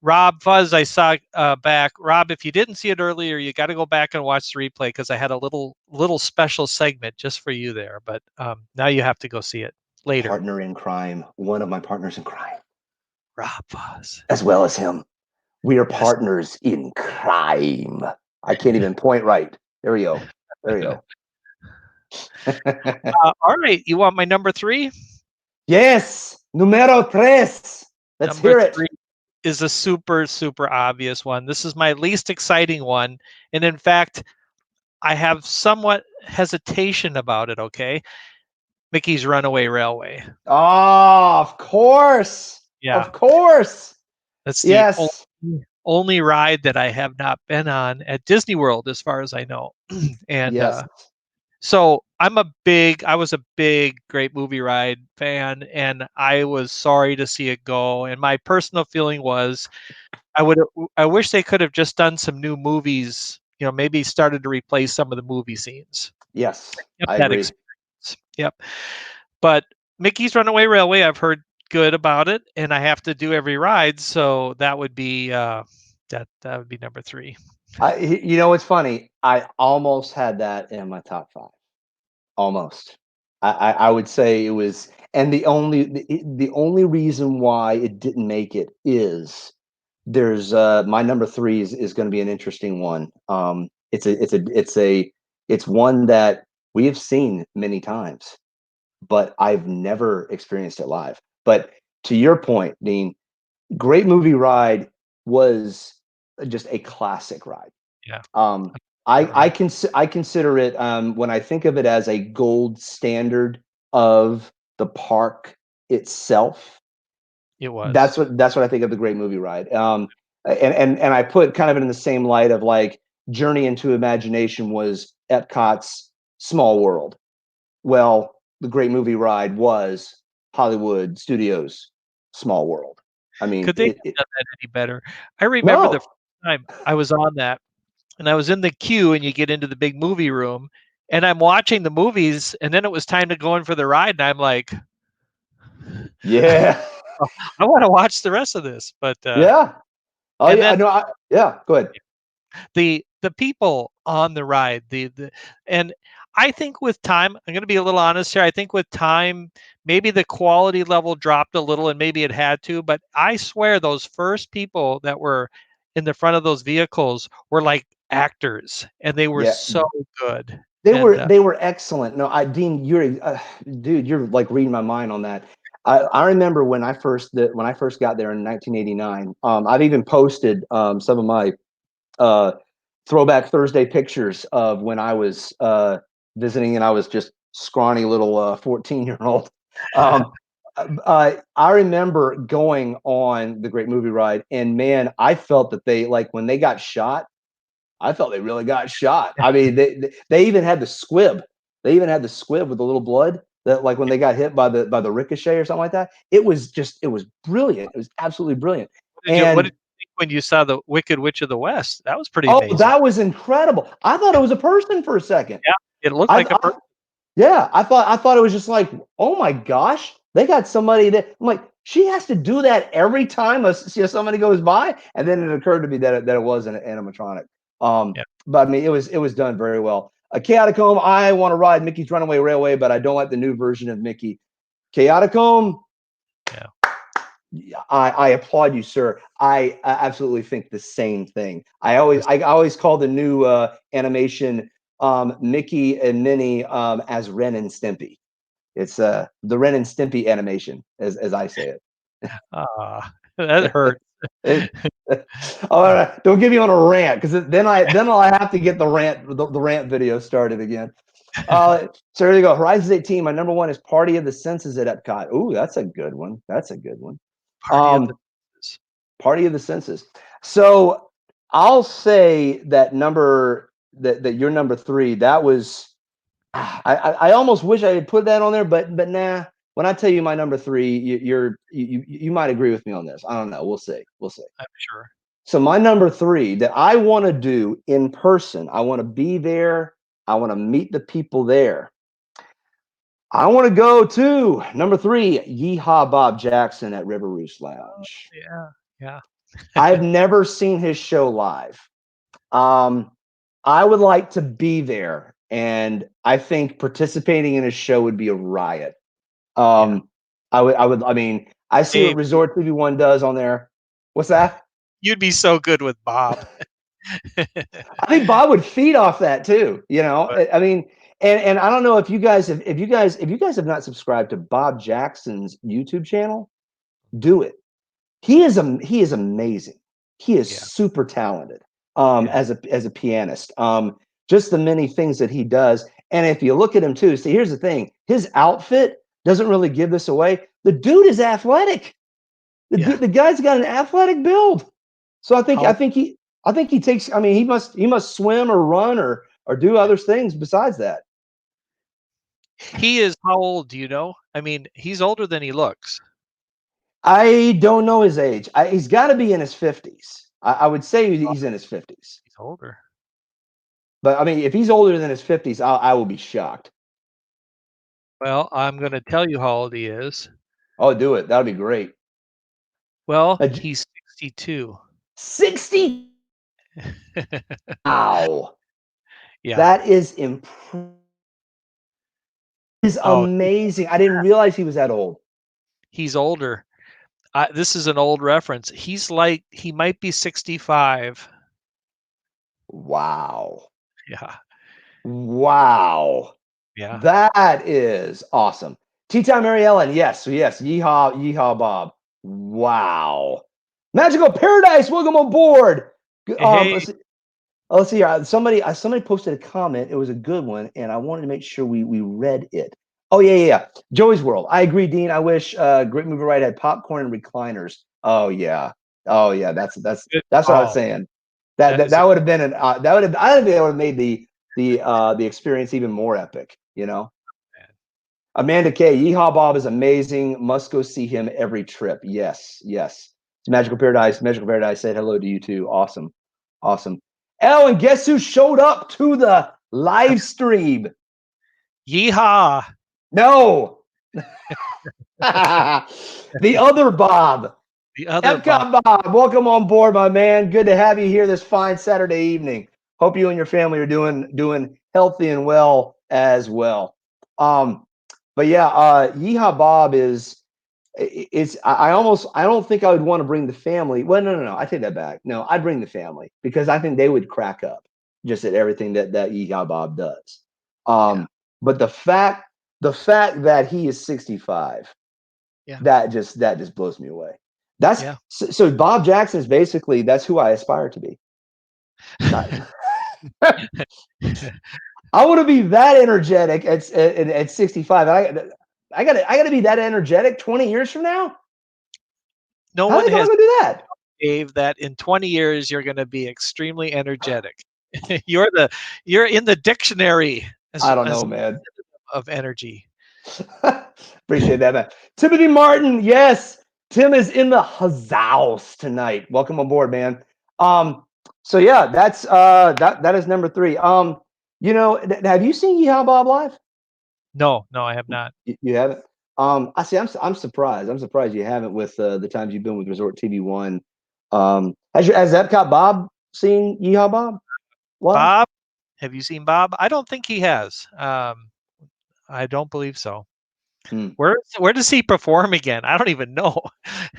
Rob Fuzz, I saw back. Rob, if you didn't see it earlier, you got to go back and watch the replay because I had a little special segment just for you there. But now you have to go see it later. Partner in crime. One of my partners in crime, Rob Fuzz. as well as him. We are Yes. partners in crime. I can't even point right. There we go. There we go. All right. You want my number 3? Yes. Numero tres. Let's Number hear it. 3 is a super obvious one. This is my least exciting one. And in fact, I have somewhat hesitation about it. Okay. Mickey's Runaway Railway. Oh, of course. Yeah. Of course. That's the Yes. only ride that I have not been on at Disney World, as far as I know. And Yes. so I was a big Great Movie Ride fan, and I was sorry to see it go. And my personal feeling was, I wish they could have just done some new movies. Maybe started to replace some of the movie scenes. Yes. Kept I that agree. experience. Yep. But Mickey's Runaway Railway, I've heard good about it, and I have to do every ride, so that would be that would be number 3. What's funny? I almost had that in my top five. Almost. I would say it was, and the only reason why it didn't make it is there's my number three is going to be an interesting one. It's one that we have seen many times, but I've never experienced it live. But to your point, Dean, Great Movie Ride was just a classic ride. Yeah, Um, that ride. I consider it, when I think of it, as a gold standard of the park itself. It That's was. what I think of the Great Movie Ride. And I put kind of in the same light of like Journey into Imagination was Epcot's Small World. Well, the Great Movie Ride was Hollywood Studios' Small World. I mean, Could they have done that any better? I remember the no, first time I was on that, and I was in the queue, and you get into the big movie room, and I'm watching the movies, and then it was time to go in for the ride, and I'm like, yeah, "Oh, I want to watch the rest of this." But yeah. Oh and yeah, I then know. Yeah, go ahead. The people on the ride, and I think with time, I'm going to be a little honest here. I think with time, maybe the quality level dropped a little, and maybe it had to. But I swear, those first people that were in the front of those vehicles were like actors, and they were Yeah, so good. they And were excellent. No, Dean, dude, you're like reading my mind on that. I remember when I first got there in 1989. I've even posted some of my uh, throwback Thursday pictures of when I was visiting, and I was just scrawny little 14-year-old. Um, I remember going on the Great Movie Ride, and man, I felt that they like when they got shot. I felt they really got shot. I mean, they even had the squib. They even had the squib with the little blood that, like, when they got hit by the ricochet or something like that. It was brilliant. It was absolutely brilliant. what did And you think when you saw the Wicked Witch of the West? That was pretty oh, amazing. that was incredible. I thought it was a person for a second. Yeah, it looked I, like a I person. Yeah, I thought it was just like, oh my gosh, they got somebody that I'm like, she has to do that every time somebody goes by, and then it occurred to me that it was an animatronic. Yeah, But I mean, it was done very well. A Chaoticome, I want to ride Mickey's Runaway Railway, but I don't like the new version of Mickey. Chaoticome, yeah. I applaud you, sir. I absolutely think the same thing. I always call the new animation Mickey and Minnie as Ren and Stimpy. It's the Ren and Stimpy animation, as I say That hurt. it. All right, don't get me on a rant because then I'll have to get the rant video started again. So there you go. Horizons 18. My number one is Party of the Senses at Epcot. Ooh, that's a good one. That's a good one. Party of the Um, Party of the Senses. So I'll say that that your number three. That was I almost wish I had put that on there, but nah. When I tell you my number three, you might agree with me on this. I don't know. We'll see. We'll see. I'm sure. So my number three that I want to do in person, I want to be there. I want to meet the people there. I want to go to number three, Yeehaw Bob Jackson at River Roost Lounge. Yeah, yeah. I've never seen his show live. Um, I would like to be there, and I think participating in his show would be a riot. Yeah. I mean, I see Hey, what Resort 31 does on there. What's that? you'd be so good with Bob. I think Bob would feed off that too. You know, But I mean, and I don't know if you guys have if you guys have not subscribed to Bob Jackson's YouTube channel, do it. He is amazing. He is yeah, super talented yeah, as a pianist. Just the many things that he does. And if you look at him too, see, here's the thing: his outfit doesn't really give this away. The dude is athletic. yeah. The guy's got an athletic build. So How I think he takes. I mean, he must swim or run or do other things besides that. he is how old, do you know? I mean, he's older than he looks. I don't know his age. He's got to be in his 50s. I would say Well, he's in his 50s. he's older. But I mean, if he's older than his 50s, I will be shocked. Well, I'm going to tell you how old he is. Oh, do it. That would be great. Well, he's 62. 60. Wow. Yeah. That is Oh, amazing. I didn't realize he was that old. he's older. This is an old reference. He might be 65. Wow. Yeah. Wow. Yeah. That is awesome. Tea Time Mary Ellen. Yes. Yes. Yeehaw. Yeehaw Bob. Wow. Magical Paradise. Welcome aboard. Hey, hey. Let's see here. Somebody posted a comment. It was a good one, and I wanted to make sure we read it. Oh yeah. Joey's World. I agree, Dean. I wish Great Movie Ride had popcorn and recliners. Oh yeah. Oh yeah. Good That's what I was call. saying. That is a That would have been an that would have I think that would have made the experience even more epic. You know. man. Amanda K. Yeehaw Bob is amazing. Must go see him every trip. Yes. It's Magical Paradise. Magical Paradise said hello to you too. Awesome. Awesome. Oh, and guess who showed up to the live stream? Yeehaw. No. The other Bob. The other Bob. Epcot Bob, welcome on board, my man. Good to have you here this fine Saturday evening. Hope you and your family are doing healthy and well as well. But yeah, Yeehaw Bob is it's I don't think I would want to bring the family. Well, no. I take that back. No, I'd bring the family because I think they would crack up just at everything that Yeehaw Bob does. Yeah. But the fact that he is 65, Yeah. that just blows me away. That's Yeah. so Bob Jackson is basically that's who I aspire to be. Not, I want to be that energetic at 65. I got to be that energetic 20 years from now. No How one the hell am I has going to do that? Dave that in 20 years you're going to be extremely energetic. you're in the dictionary I don't as know, man. of energy. Appreciate that, man. Timothy Martin, yes, Tim is in the house tonight. Welcome aboard, man. So yeah, that's that is number 3. Have you seen Yeehaw Bob live? No, I have not. You haven't. I see. I'm surprised. I'm surprised you haven't with the times you've been with Resort TV1. Has Epcot Bob seen Yeehaw Bob live? Bob, have you seen Bob? I don't think he has. I don't believe so. Where does he perform again? I don't even know.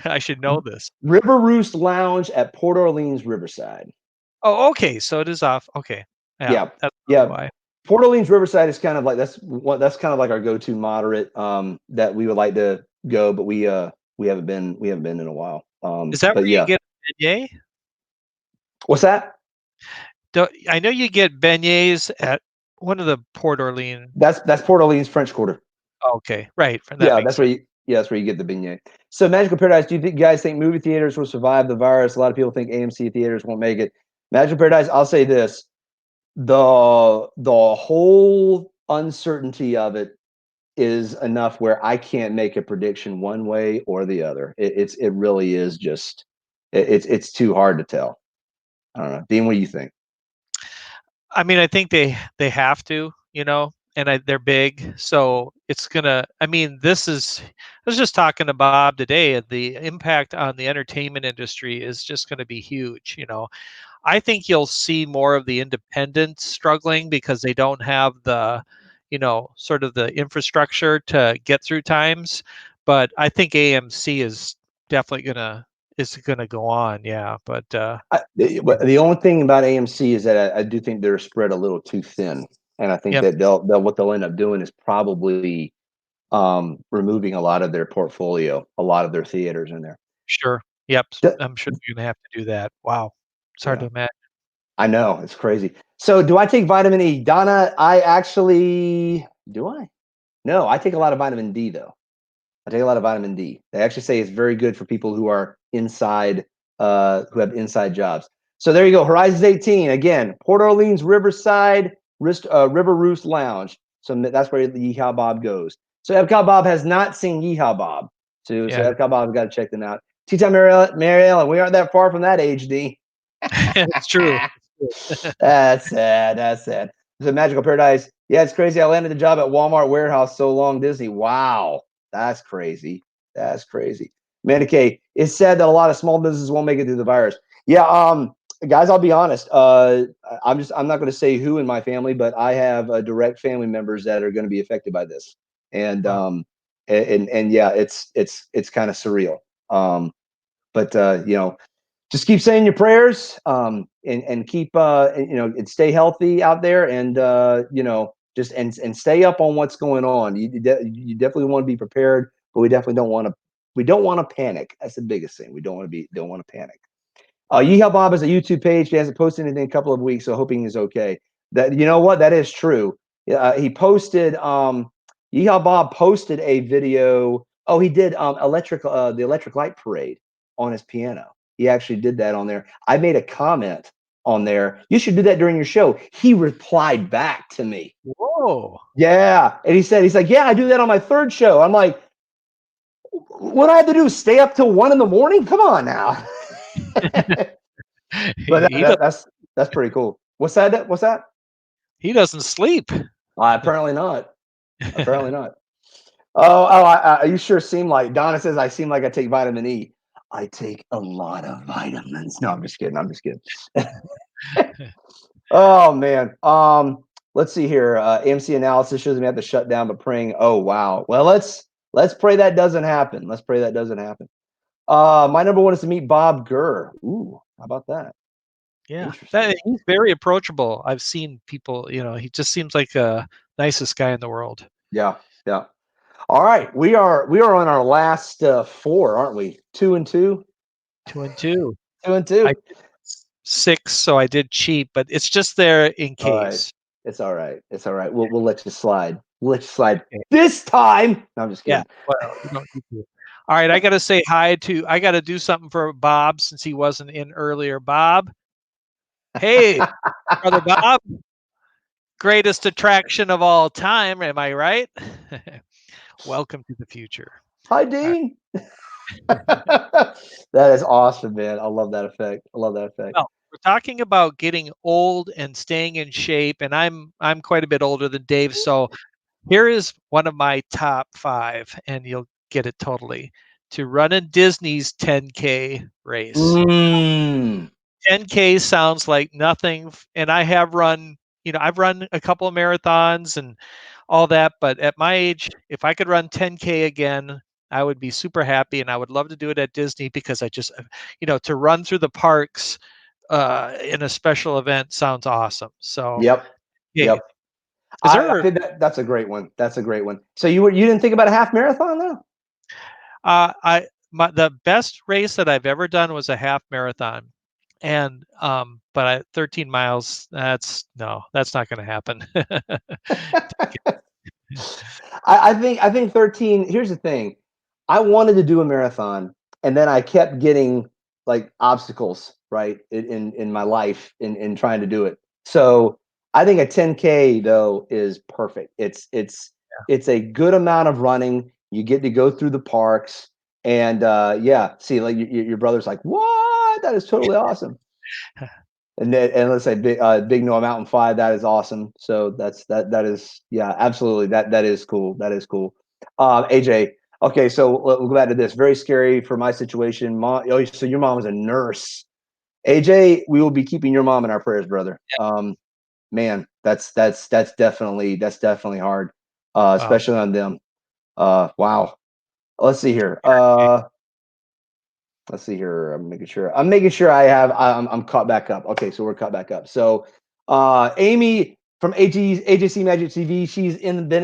I should know this. River Roost Lounge at Port Orleans Riverside. Oh, okay. So it is off. Okay. Yeah. That's Yeah. Port Orleans Riverside is kind of like that's kind of like our go-to moderate that we would like to go, but we haven't been in a while. Is that where you get a beignet? What's that? I know you get beignets at one of the Port Orleans. That's Port Orleans French Quarter. Okay, right. That's where you get the beignet. So Magical Paradise, do you guys think movie theaters will survive the virus? A lot of people think AMC theaters won't make it. Magical Paradise, I'll say this: the whole uncertainty of it is enough where I can't make a prediction one way or the other. It really is just it's too hard to tell. I don't know, Dean. What do you think? I mean, I think they have to, and they're big, so it's gonna. I mean, I was just talking to Bob today, and the impact on the entertainment industry is just going to be huge. I think you'll see more of the independents struggling because they don't have the, sort of the infrastructure to get through times. But I think AMC is definitely gonna go on. Yeah, but the only thing about AMC is that I do think they're spread a little too thin, and I think that what they'll end up doing is probably removing a lot of their portfolio, a lot of their theaters in there. Sure. Yep. I'm sure you're gonna have to do that. Wow. It's hard to imagine. I know, it's crazy. So do I take vitamin E? Donna, do I? No, I take a lot of vitamin D though. I take a lot of vitamin D. They actually say it's very good for people who are inside, who have inside jobs. So there you go. Horizons 18 again. Port Orleans Riverside River Roost Lounge. So that's where the Yeehaw Bob goes. So Epcot Bob has not seen Yeehaw Bob. So Epcot Bob's got to check them out. Tea Time Mary Ellen. We aren't that far from that age, D. It's true. That's sad. That's sad. It's a Magical Paradise. Yeah, it's crazy. I landed the job at Walmart warehouse so long, Disney. Wow. That's crazy. That's crazy. Amanda K, it's sad that a lot of small businesses won't make it through the virus. Yeah, guys, I'll be honest. I'm not going to say who in my family, but I have direct family members that are going to be affected by this. And and yeah, it's kind of surreal. But just keep saying your prayers, and keep and stay healthy out there, and just and stay up on what's going on. You definitely want to be prepared, but we definitely don't want to panic. That's the biggest thing. We don't want to panic. Yeehaw Bob has a YouTube page. He hasn't posted anything in a couple of weeks, so hoping he's okay. That you know what, that is true. He posted Yeehaw Bob posted a video. Oh, he did the electric light parade on his piano. He actually did that on there. I made a comment on there. You should do that during your show. He replied back to me. Whoa. Yeah. And he's like, yeah, I do that on my third show. I'm like, what I have to do? Stay up till 1 a.m? Come on now. But that's pretty cool. What's that? What's that? He doesn't sleep. Apparently not. Apparently not. Oh, you sure seem like Donna says I seem like I take vitamin E. I take a lot of vitamins. No, I'm just kidding. I'm just kidding. Oh man. Let's see here. AMC analysis shows me have to shut down, but praying. Oh wow. Well, let's pray that doesn't happen. Let's pray that doesn't happen. My number one is to meet Bob Gurr. Ooh, how about that? Yeah, Interesting. he's very approachable. I've seen people, he just seems like a nicest guy in the world. Yeah, yeah. All right, we are on our last 4, aren't we? 2 and 2. 2 and 2. 2 and I 2. did 6, so I did cheat, but it's just there in All right. case. It's all right. It's all right. We'll let you slide. We'll let you slide Okay. this time. No, I'm just Yeah. kidding. Well, you don't need to. All right, I got to say hi to. I got to do something for Bob since he wasn't in earlier. Bob, hey, brother Bob, greatest attraction of all time. Am I right? Welcome to the future. Hi, All right. Dean. That is awesome, man. I love that effect. I love that effect. Well, we're talking about getting old and staying in shape, and I'm quite a bit older than Dave, so here is one of my top 5, and you'll get it totally. To run in Disney's 10K race. Mm. 10K sounds like nothing, and I have run, I've run a couple of marathons and all that, but at my age, if I could run 10K again, I would be super happy, and I would love to do it at Disney because I just, to run through the parks in a special event sounds awesome. So, Yep. hey, Yep. is I there? think that's a great one. That's a great one. So you didn't think about a half marathon though? The best race that I've ever done was a half marathon, and but 13 miles. That's not going to happen. I think 13. Here's the thing. I wanted to do a marathon, and then I kept getting like obstacles, right, in my life in trying to do it. So I think a 10K though is perfect. It's a good amount of running. You get to go through the parks, and yeah, see, like your brother's like, what? That is totally awesome. And let's say Big Noah Mountain 5, that is awesome. So that is, yeah, absolutely, that is cool. That is cool. AJ, okay, so we'll go back to this. Very scary for my situation. Mom, oh, so your mom was a nurse. AJ, we will be keeping your mom in our prayers, brother. Man, that's definitely hard, Wow. especially on them. Wow. Let's see here. Let's see here. I'm making sure I'm caught back up. Okay, so we're caught back up. So Amy from AJC Magic TV, she's in the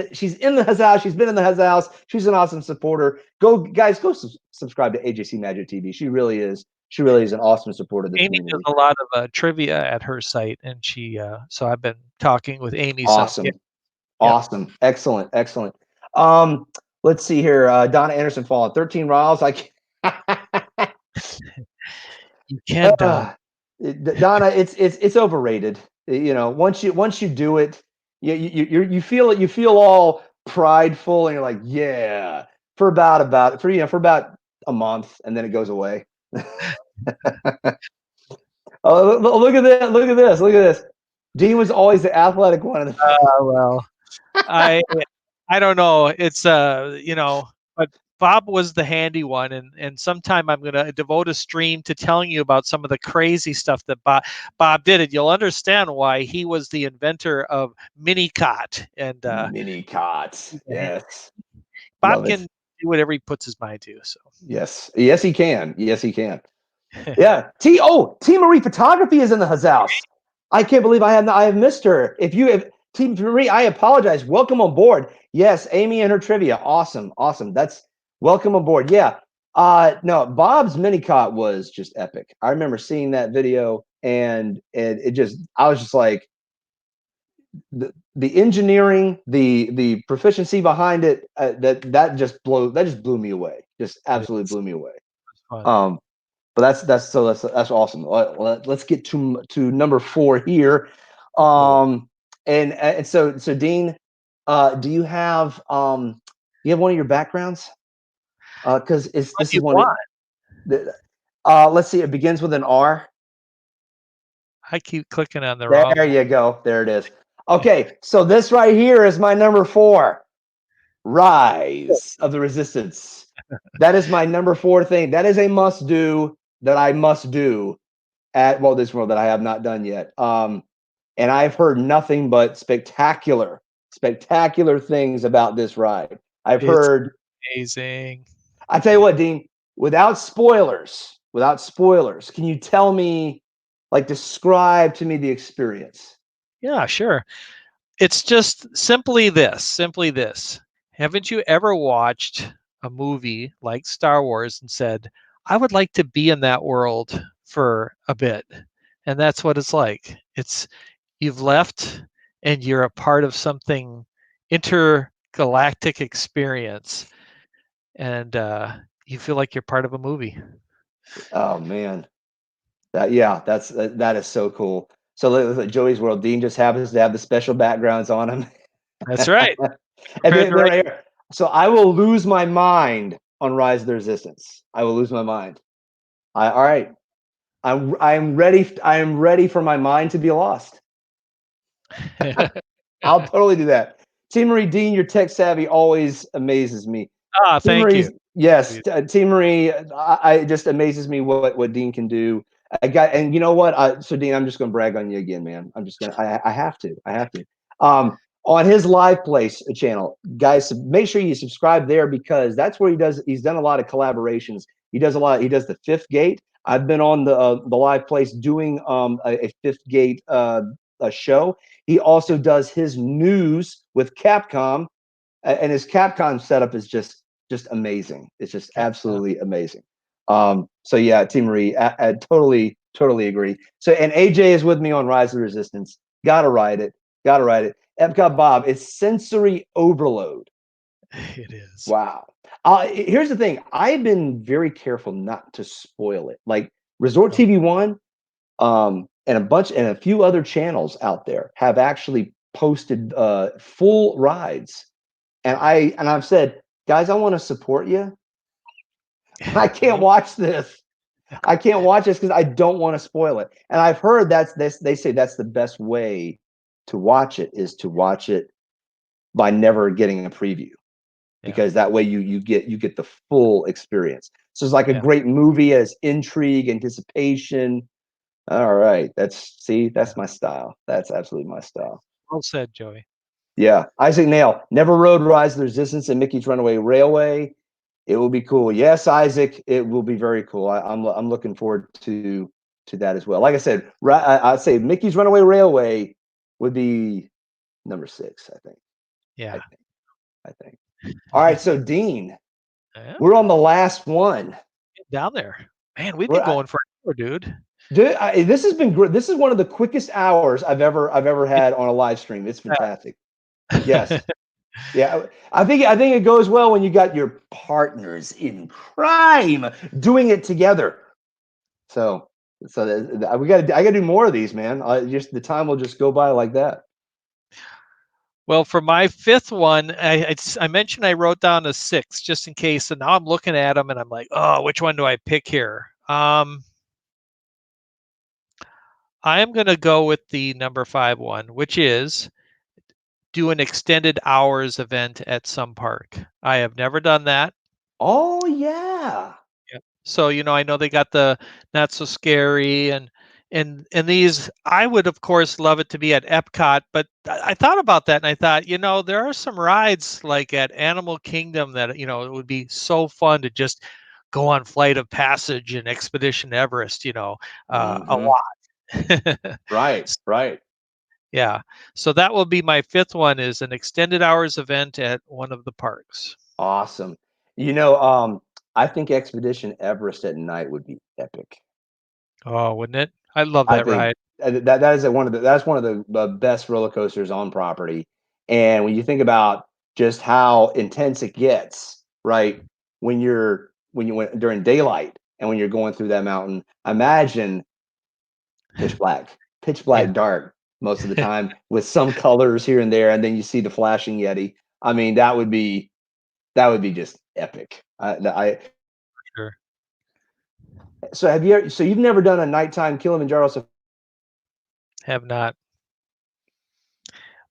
house. She's been in the house. She's an awesome supporter. Go guys, go subscribe to AJC Magic TV. She really is an awesome supporter of the Amy does community. a lot of trivia at her site, and so I've been talking with Amy some. Yeah, Awesome. yeah. Awesome. Excellent. Excellent. Let's see here. Donna Anderson falling 13 miles. I can't. You can, Don. Donna, it's overrated. You know, once you do it, you feel it. You feel all prideful, and you're like, yeah, for about a month, and then it goes away. Oh, look at that! Look at this! Look at this! Dean was always the athletic one in the. Well, I I don't know. It's but Bob was the handy one, and sometime I'm gonna devote a stream to telling you about some of the crazy stuff that Bob did, and you'll understand why he was the inventor of mini cot. And Mini cots. Yes, Bob love it. can do whatever he puts his mind to. So Yes, yes, he can. Yes, he can. Yeah. T Marie Photography is in the house. I can't believe I have missed her. If you have T Marie, I apologize. Welcome on board. Yes, Amy and her trivia. Awesome. Awesome. That's welcome aboard. Yeah. No, Bob's mini cot was just epic. I remember seeing that video, and it just I was just like the engineering, the proficiency behind it, that just blew me away. Just absolutely it's blew me away. fun. Um but that's awesome. Let's get to number 4 here. Oh, And so Dean, do you have one of your backgrounds? Because what this do you is one. want? Let's see. It begins with an R. I keep clicking on the wrong There one. you go. There it is. Okay, so this right here is my number 4. Rise of the Resistance. That is my number 4 thing. That is a must do that I must do at Walt Disney World that I have not done yet. And I've heard nothing but spectacular, spectacular things about this ride. I've It's heard. amazing. I tell you what, Dean. Without spoilers, can you tell me, like, describe to me the experience? Yeah, sure. It's just simply this. Haven't you ever watched a movie like Star Wars and said, I would like to be in that world for a bit? And that's what it's like. It's you've left and you're a part of something intergalactic experience, and you feel like you're part of a movie. Oh man, that is so cool. So look, Joey's World, Dean just happens to have the special backgrounds on him. That's right. And We're in the right. so I will lose my mind on Rise of the Resistance. I will lose my mind. All right. I'm ready. I am ready for my mind to be lost. I'll totally do that. T. Marie Dean, your tech savvy always amazes me. T. Thank you. Marie's yes, T. Marie, I just amazes me what Dean can do. And you know what? So Dean, I'm just going to brag on you again, man. I'm just going to. I have to. I have to. On his Live Place channel, guys, make sure you subscribe there because that's where he's done a lot of collaborations. He does a lot. He does the Fifth Gate. I've been on the Live Place doing a Fifth Gate a show. He also does his news with Capcom, and his Capcom setup is just amazing. It's just absolutely amazing. So yeah, Team Marie, I totally agree. So and AJ is with me on Rise of the Resistance. Gotta ride it. Gotta ride it. Epcot Bob, it's sensory overload. It is. Wow. Here's the thing. I've been very careful not to spoil it. Like Resort TV One, and a few other channels out there have actually posted full rides, and I've said, guys, I want to support you. I can't watch this. I can't watch this because I don't want to spoil it. And I've heard that's this. They say that's the best way to watch it is to watch it by never getting a preview, because that way you get the full experience. So it's like a great movie as intrigue, anticipation. All right, that's my style. That's absolutely my style. Well said, Joey. Yeah, Isaac Nail never rode Rise of the Resistance and Mickey's Runaway Railway. It will be cool. Yes, Isaac, it will be very cool. I'm looking forward to that as well. Like I said, I'd say Mickey's Runaway Railway would be number 6. I think. Yeah. I think. All right, so Dean, we're on the last one. Get down there, man. We've been going for an hour, dude. Dude, this has been great. This is one of the quickest hours I've ever had on a live stream. It's fantastic. Yes. Yeah, I think it goes well when you got your partners in crime doing it together. So I got to do more of these, man. Just the time will just go by like that. Well, for my 5th one, I mentioned I wrote down a 6 just in case, and now I'm looking at them and I'm like, oh, which one do I pick here? I am going to go with the number 5 one, which is do an extended hours event at some park. I have never done that. Oh yeah. Yep. So, I know they got the Not So Scary and these. I would of course love it to be at Epcot, but I thought about that and I thought, there are some rides like at Animal Kingdom that, it would be so fun to just go on Flight of Passage and Expedition Everest, a lot. Right. Yeah. So that will be my 5th one, is an extended hours event at one of the parks. Awesome. I think Expedition Everest at night would be epic. Oh, wouldn't it? I love I that think ride. that's one of the best roller coasters on property. And when you think about just how intense it gets, right? When you went during daylight and when you're going through that mountain, imagine pitch Yeah. black dark most of the time with some colors here and there, and then you see the flashing Yeti. I mean, that would be just epic. Sure. So you've never done a nighttime Kilimanjaro safari? Have not.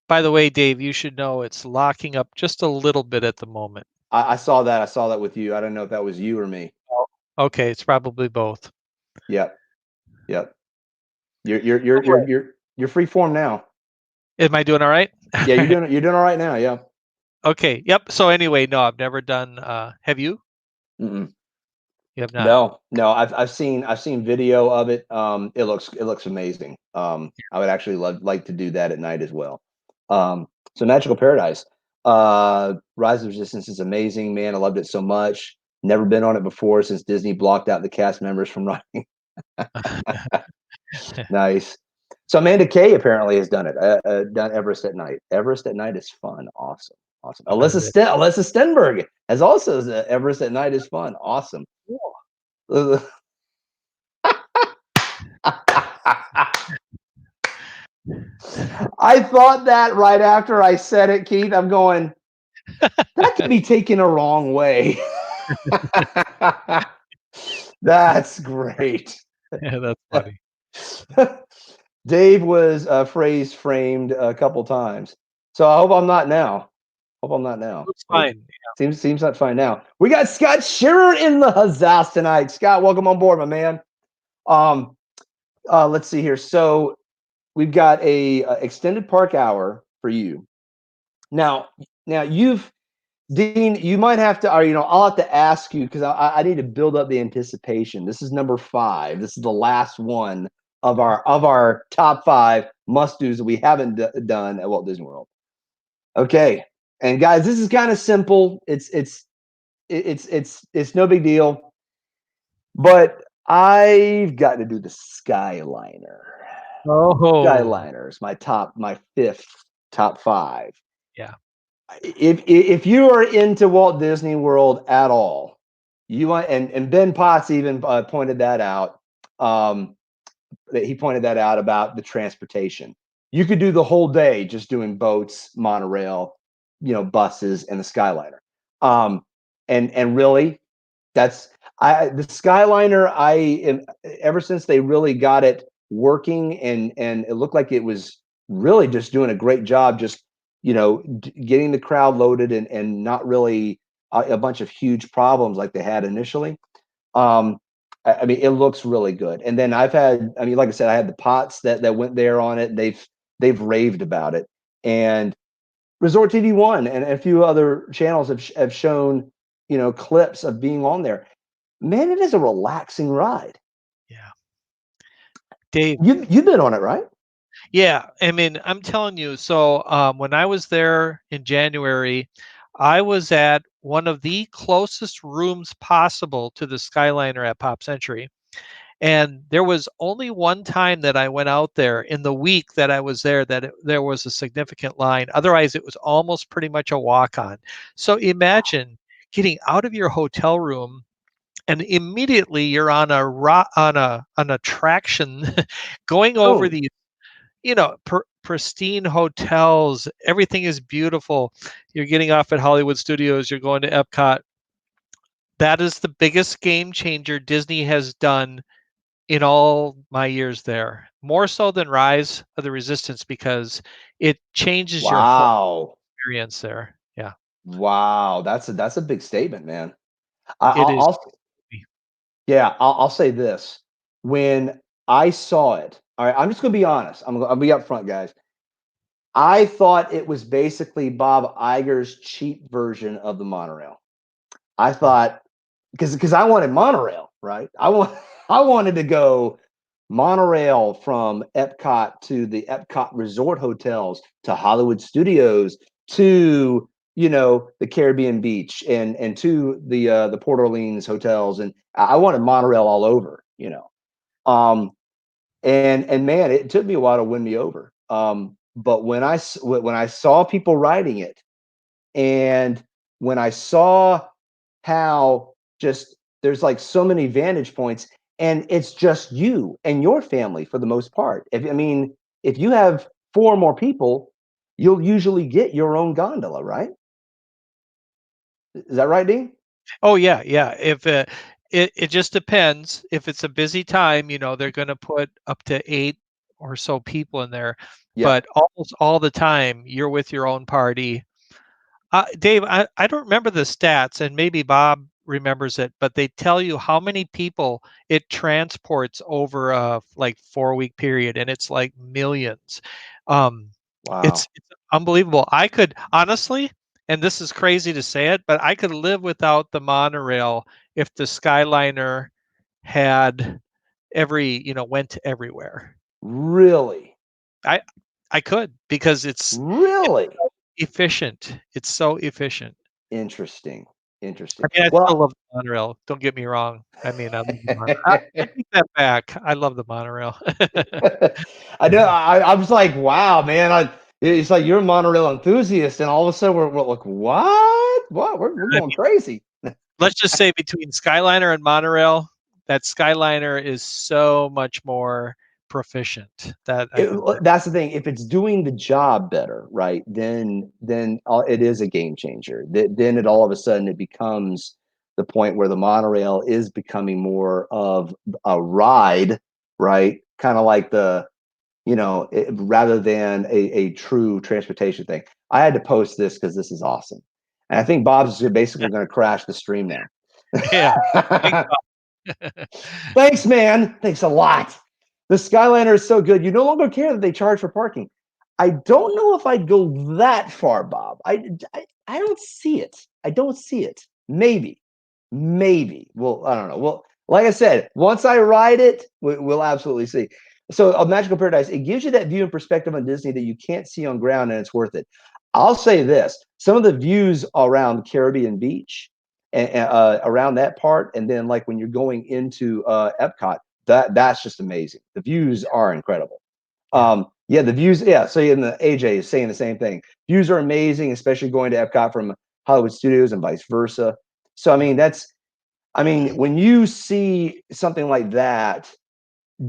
By the way, Dave, you should know it's locking up just a little bit at the moment. I saw that. I saw that with you. I don't know if that was you or me. Okay, it's probably both. Yep. Yep. You're free form now. Am I doing all right? Yeah, you're doing all right now. Yeah. Okay. Yep. So anyway, no, I've never done. Have you? Mm-mm. You have not. No. I've seen video of it. It looks amazing. I would actually like to do that at night as well. So Magical Paradise. Rise of Resistance is amazing, man. I loved it so much. Never been on it before since Disney blocked out the cast members from riding. Nice. So Amanda Kay apparently has done it. Done Everest at Night. Everest at Night is fun. Awesome. Awesome. Alyssa Stenberg has also Everest at Night is fun. Awesome. I thought that right after I said it, Keith. I'm going, that could be taken a wrong way. That's great. Yeah, that's funny. Dave was framed a couple times. So I hope I'm not now. Looks fine. Seems not fine now. We got Scott Shearer in the huzzas tonight. Scott, welcome on board, my man. Let's see here. So we've got a extended park hour for you. Now Dean, you might have to, or I'll have to ask you because I need to build up the anticipation. This is number 5. This is the last one of our top 5 must dos that we haven't done at Walt Disney World. Okay, and guys, this is kind of simple. It's no big deal, but I've got to do the Skyliner. Oh, Skyliner is my 5th top 5. yeah. If you are into Walt Disney World at all, you want and Ben Potts even pointed that out. He pointed that out about the transportation. You could do the whole day just doing boats, monorail, buses, and the Skyliner. And really, that's the Skyliner. I am ever since they really got it working and it looked like it was really just doing a great job, just getting the crowd loaded and not really a bunch of huge problems like they had initially. I mean, it looks really good. And then like I said, I had the Pots that went there on it. They've raved about it. And Resort TV One and a few other channels have shown clips of being on there. Man, it is a relaxing ride. Yeah. Dave. You've been on it, right? Yeah. I mean, I'm telling you. So when I was there in January, I was at one of the closest rooms possible to the Skyliner at Pop Century. And there was only one time that I went out there in the week that I was there that there was a significant line. Otherwise, it was almost pretty much a walk on. So imagine getting out of your hotel room and immediately you're on an attraction going over Oh, these pristine hotels. Everything is beautiful. You're getting off at Hollywood Studios, you're going to Epcot. That is the biggest game changer Disney has done in all my years there, more so than Rise of the Resistance, because it changes your whole wow. experience there. Yeah, Wow. That's a big statement, man. I, it I'll, is. I'll Yeah, I'll say this. When I saw it, all right, I'm just gonna be honest. I'll be upfront, guys. I thought it was basically Bob Iger's cheap version of the monorail. I thought because I wanted monorail, right? I wanted to go monorail from Epcot to the Epcot Resort hotels to Hollywood Studios to the Caribbean Beach and to the Port Orleans hotels, and I wanted monorail all over, um, and man, it took me a while to win me over. But when I saw people riding it, and when I saw how just there's like so many vantage points, and it's just you and your family for the most part. If you have 4 or more people, you'll usually get your own gondola, right? Is that right, Dean? Oh yeah, yeah. If it just depends. If it's a busy time, they're going to put up to 8 or so people in there. Yeah. But almost all the time, you're with your own party. Dave, I don't remember the stats, and maybe Bob remembers it, but they tell you how many people it transports over a like 4 week period, and it's like millions. Um, Wow. it's unbelievable. I could honestly, and this is crazy to say it, but I could live without the monorail if the Skyliner had went everywhere. Really? I I could because it's Really? so efficient. It's so efficient. Interesting. I Interesting. mean, I still Well, love the monorail, don't get me wrong. I mean, I love the mono I take that back. I love the monorail. I know. I was like, wow, man. It's like you're a monorail enthusiast, and all of a sudden we're like, what? What? We're I going mean, crazy. let's just say between Skyliner and monorail, that Skyliner is so much more proficient that I think that That's the thing. If it's doing the job better, right, then it is a game changer. Then it all of a sudden it becomes the point where the monorail is becoming more of a ride, right? Kind of like rather than a true transportation thing. I had to post this because this is awesome, and I think Bob's basically going to crash the stream now. yeah. Thanks, Thanks, man. Thanks a lot. The Skyliner is so good. You no longer care that they charge for parking. I don't know if I'd go that far, Bob. I don't see it. I don't see it. Maybe. Maybe. Well, I don't know. Well, like I said, once I ride it, we'll absolutely see. So, a Magical Paradise, it gives you that view and perspective on Disney that you can't see on ground, and it's worth it. I'll say this: some of the views around Caribbean Beach, and around that part, and then like when you're going into Epcot, that's just amazing. The views are incredible. yeah. Yeah, the views. Yeah, so in the AJ is saying the same thing. Views are amazing, especially going to Epcot from Hollywood Studios and vice versa. So I Yep. mean, when you see something like that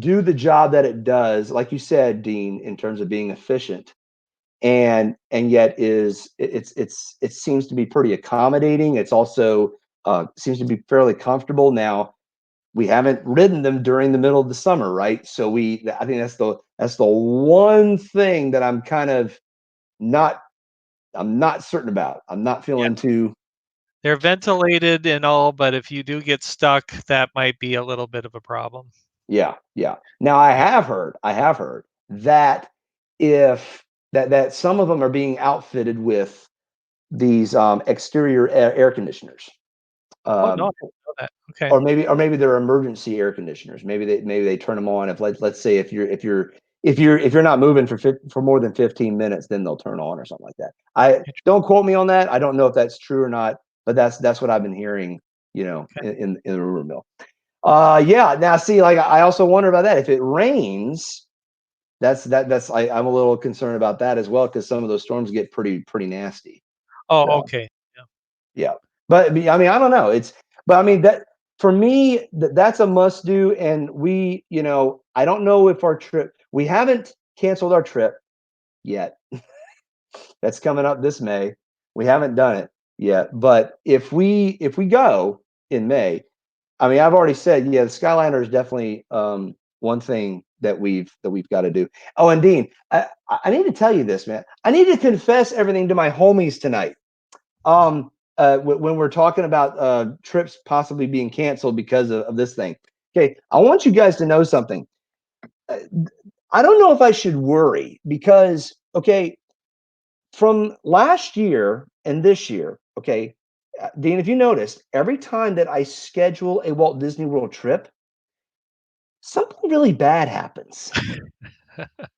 do the job that it does, like you said, Dean, in terms of being efficient, and yet it seems to be pretty accommodating. It's also seems to be fairly comfortable. Now we haven't ridden them during the middle of the summer, right? So I think that's the one thing that not I'm not certain about. I'm not Yeah. feeling too. They're ventilated and all, but if you do get stuck, that might be a little bit of a problem. Yeah, yeah. Now I have heard that if that some of them are being outfitted with these exterior air conditioners. Oh, no, I Um, didn't know that. Okay. or maybe they're emergency air conditioners. Maybe they turn them on if let's say if you're not moving for more than 15 minutes, then they'll turn on or something like that. I Inter don't quote me on that. I don't know if that's true or not, but that's what I've been hearing. okay. In the rumor mill. Yeah. Now, see, like I also wonder about that. If it rains, I'm a little concerned about that as well because some of those storms get pretty nasty. Oh, So. okay. Yeah. Yeah. But I mean, I don't know. But I mean, that for me, that's a must do. And I don't know if we haven't canceled our trip yet. That's coming up this May. We haven't done it yet. But if we go in May, I mean, I've already said, yeah, the Skyliner is definitely one thing that we've got to do. Oh, and Dean, I need to tell you this, man. I need to confess everything to my homies tonight. um when we're talking about trips possibly being canceled because of this thing. Okay, I want you guys to know something. Uh, I don't know if I should worry because, okay, from last year and this year, okay, Dean, if you noticed, every time that I schedule a Walt Disney World trip, something really bad happens.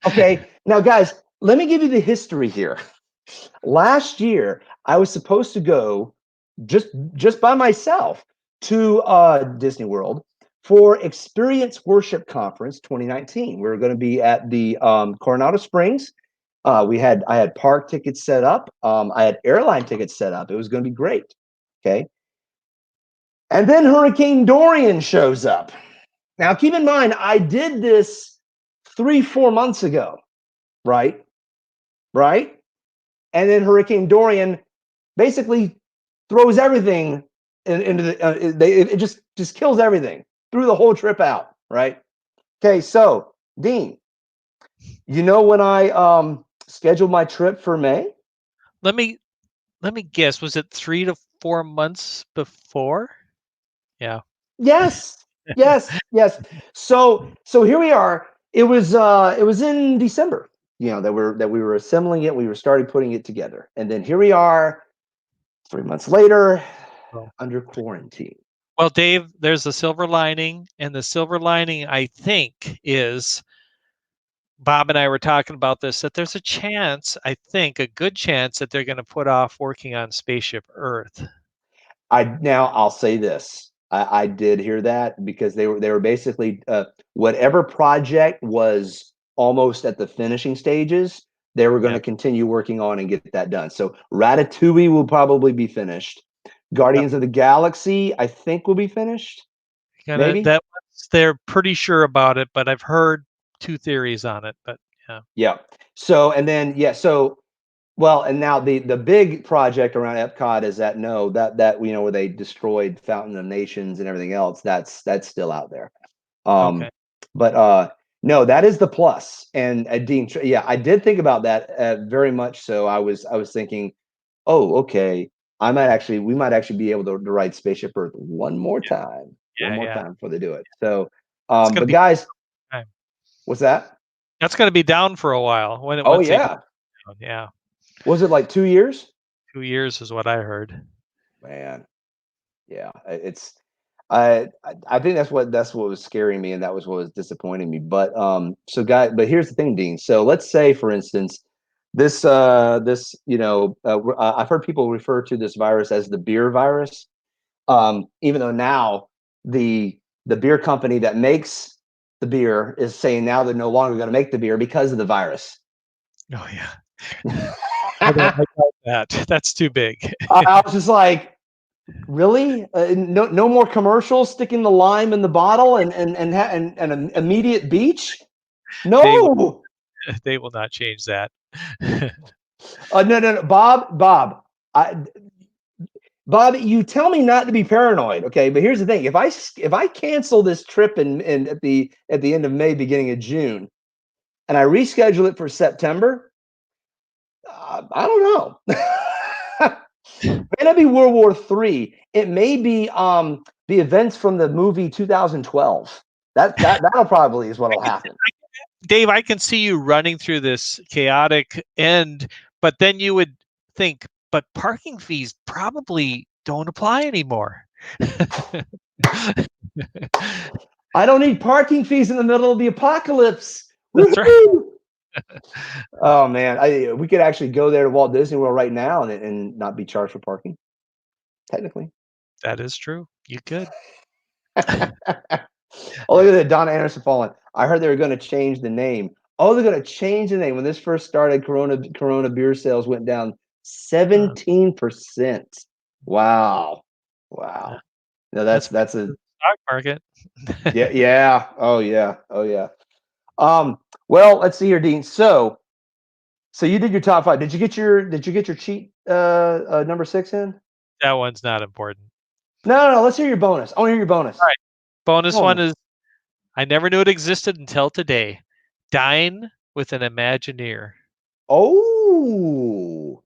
Okay, now guys, let me give you the history here. Last year, I was supposed to go just by myself to Disney World for Experience Worship Conference 2019. We were going to be at the Coronado Springs. I had park tickets set up. I had airline tickets set up. It was going to be great. Okay, and then Hurricane Dorian shows up. Now, keep in mind, I did this 3-4 months ago, right? Right? And then Hurricane Dorian basically throws everything into the it just kills everything, threw the whole trip out, right? Okay, so Dean, when I scheduled my trip for May? Let me let me guess, was it 3 to 4 months before? Yeah. Yes, yes. So here we are. It was in December, that we were assembling it. We were starting putting it together, and then here we are, 3 months later, Oh. under quarantine. Well, Dave, there's a silver lining, and the silver lining, I think, is Bob and I were talking about this, that there's a chance, I think, a good chance that they're going to put off working on Spaceship Earth. I'll say this. I did hear that because they were basically whatever project was almost at the finishing stages, they were going Yeah. to continue working on and get that done. So Ratatouille will probably be finished. Yep. Guardians of the Galaxy, I think, will be finished. Gonna Maybe. that one's, they're pretty sure about it, but I've heard two theories on it. But yeah. Yeah. So and then well, and now the big project around Epcot is that no, that where they destroyed Fountain of Nations and everything else, that's still out there. Okay. But no, that is the plus. And Dean, yeah, I did think about that very much. So I was thinking, oh, okay, we might actually be able to write Spaceship Earth one Yeah. more Yeah. time before they do it. So, It's gonna but be guys, time. what's that? That's gonna be down for a while Oh once they get yeah, down. Yeah. was it like 2 years? 2 years is what I heard. Man, yeah, I think that's what was scaring me, and that was what was disappointing me. But but here's the thing, Dean. So let's say, for instance, this I've heard people refer to this virus as the beer virus. Even though now the the beer company that makes the beer is saying now they're no longer going to make the beer because of the virus. Oh yeah. I don't like that. That's too big. I was just like, really? No more commercials sticking the lime in the bottle and an immediate beach? They will No. they will not change that. No, Bob. I, Bob, you tell me not to be paranoid, okay? But here's the thing: if I cancel this trip in at the end of May, beginning of June, and I reschedule it for September, I don't know. May not be World War III. It may be the events from the movie 2012. That'll probably is what'll happen. Dave, I can see you running through this chaotic end, but then you would think, but parking fees probably don't apply anymore. I don't need parking fees in the middle of the apocalypse. That's right. Woo-hoo! Oh man, we could actually go there to Walt Disney World right now and not be charged for parking. Technically. That is true. You could. Oh, look at that, Donna Anderson falling. I heard they were going to change the name. Oh, they're going to change the name. When this first started, Corona beer sales went down 17%. Wow, Yeah, wow. No, that's that's a stock market. yeah. Oh yeah, oh yeah. Well, let's see here, Dean. So you did your top five. Did you get your cheat number six in? That one's not important. No. Let's hear your bonus. I want to hear your bonus. All right. Bonus Come on, one man. is I never knew it existed until today. Dine with an Imagineer. Oh,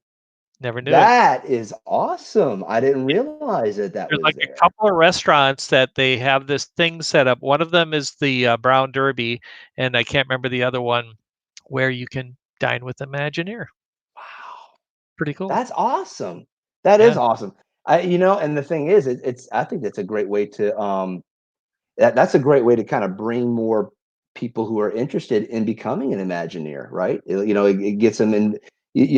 Never knew it. that is awesome. I didn't realize that There's was like a there. couple of restaurants that they have this thing set up. One of them is the Brown Derby, and I can't remember the other one where you can dine with Imagineer. Wow, Pretty cool. that's awesome. That is Yeah. awesome. And the thing is, it's I think that's a great way to that's a great way to kind of bring more people who are interested in becoming an Imagineer, right? It gets them in.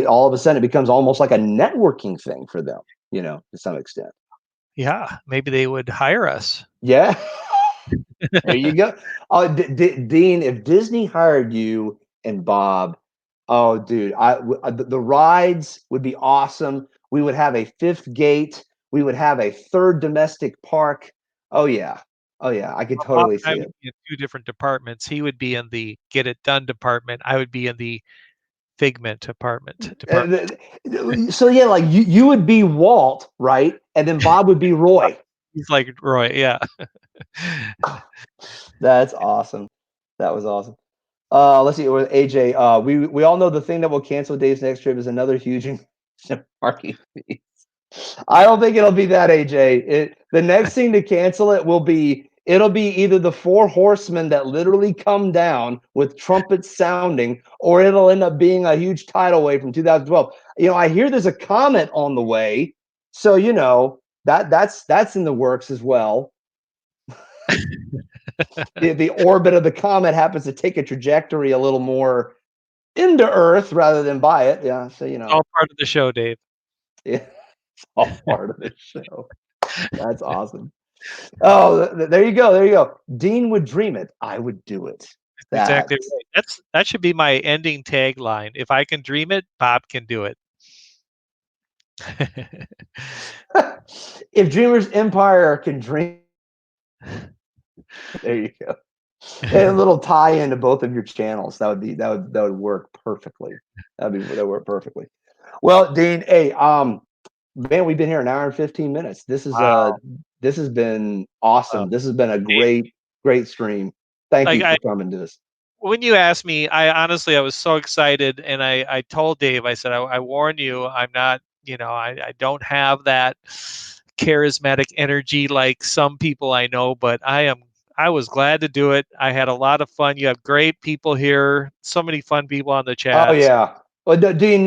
All of a sudden, it becomes almost like a networking thing for them, to some extent. Yeah. Maybe they would hire us. Yeah, there you go. Oh, Dean, if Disney hired you and Bob, oh, dude, the rides would be awesome. We would have a fifth gate. We would have a third domestic park. Oh yeah, oh yeah, I could Bob totally and I see would it. be in two different departments. He would be in the get it done department. I would be in the figment department. So yeah, like you would be Walt, right? And then Bob would be Roy. He's like Roy. Yeah. That's awesome. That was awesome. Let's see. With AJ, we all know the thing that will cancel Dave's next trip is another huge parking fees. I don't think it'll be that, AJ. The next thing to cancel it'll be either the four horsemen that literally come down with trumpets sounding, or it'll end up being a huge tidal wave from 2012. I hear there's a comet on the way, so that's in the works as well. The orbit of the comet happens to take a trajectory a little more into Earth rather than by it. Yeah, so It's all part of the show, Dave. Yeah, it's all part of the show. That's awesome. Oh, there you go. There you go. Dean would dream it. I would do it. Exactly right. That should be my ending tagline. If I can dream it, Bob can do it. If Dreamers Empire can dream, there you go. And a little tie into both of your channels. That would work perfectly. That would work perfectly. Well, Dean, hey, man, we've been here an hour and 15 minutes. This has been awesome. This has been a great stream. Thank you for coming to this. When you asked me, I was so excited, and I told Dave, I said, I warn you, I'm not, I don't have that charismatic energy like some people I know, but I was glad to do it. I had a lot of fun. You have great people here, so many fun people on the chat. Oh yeah. Well, Dean,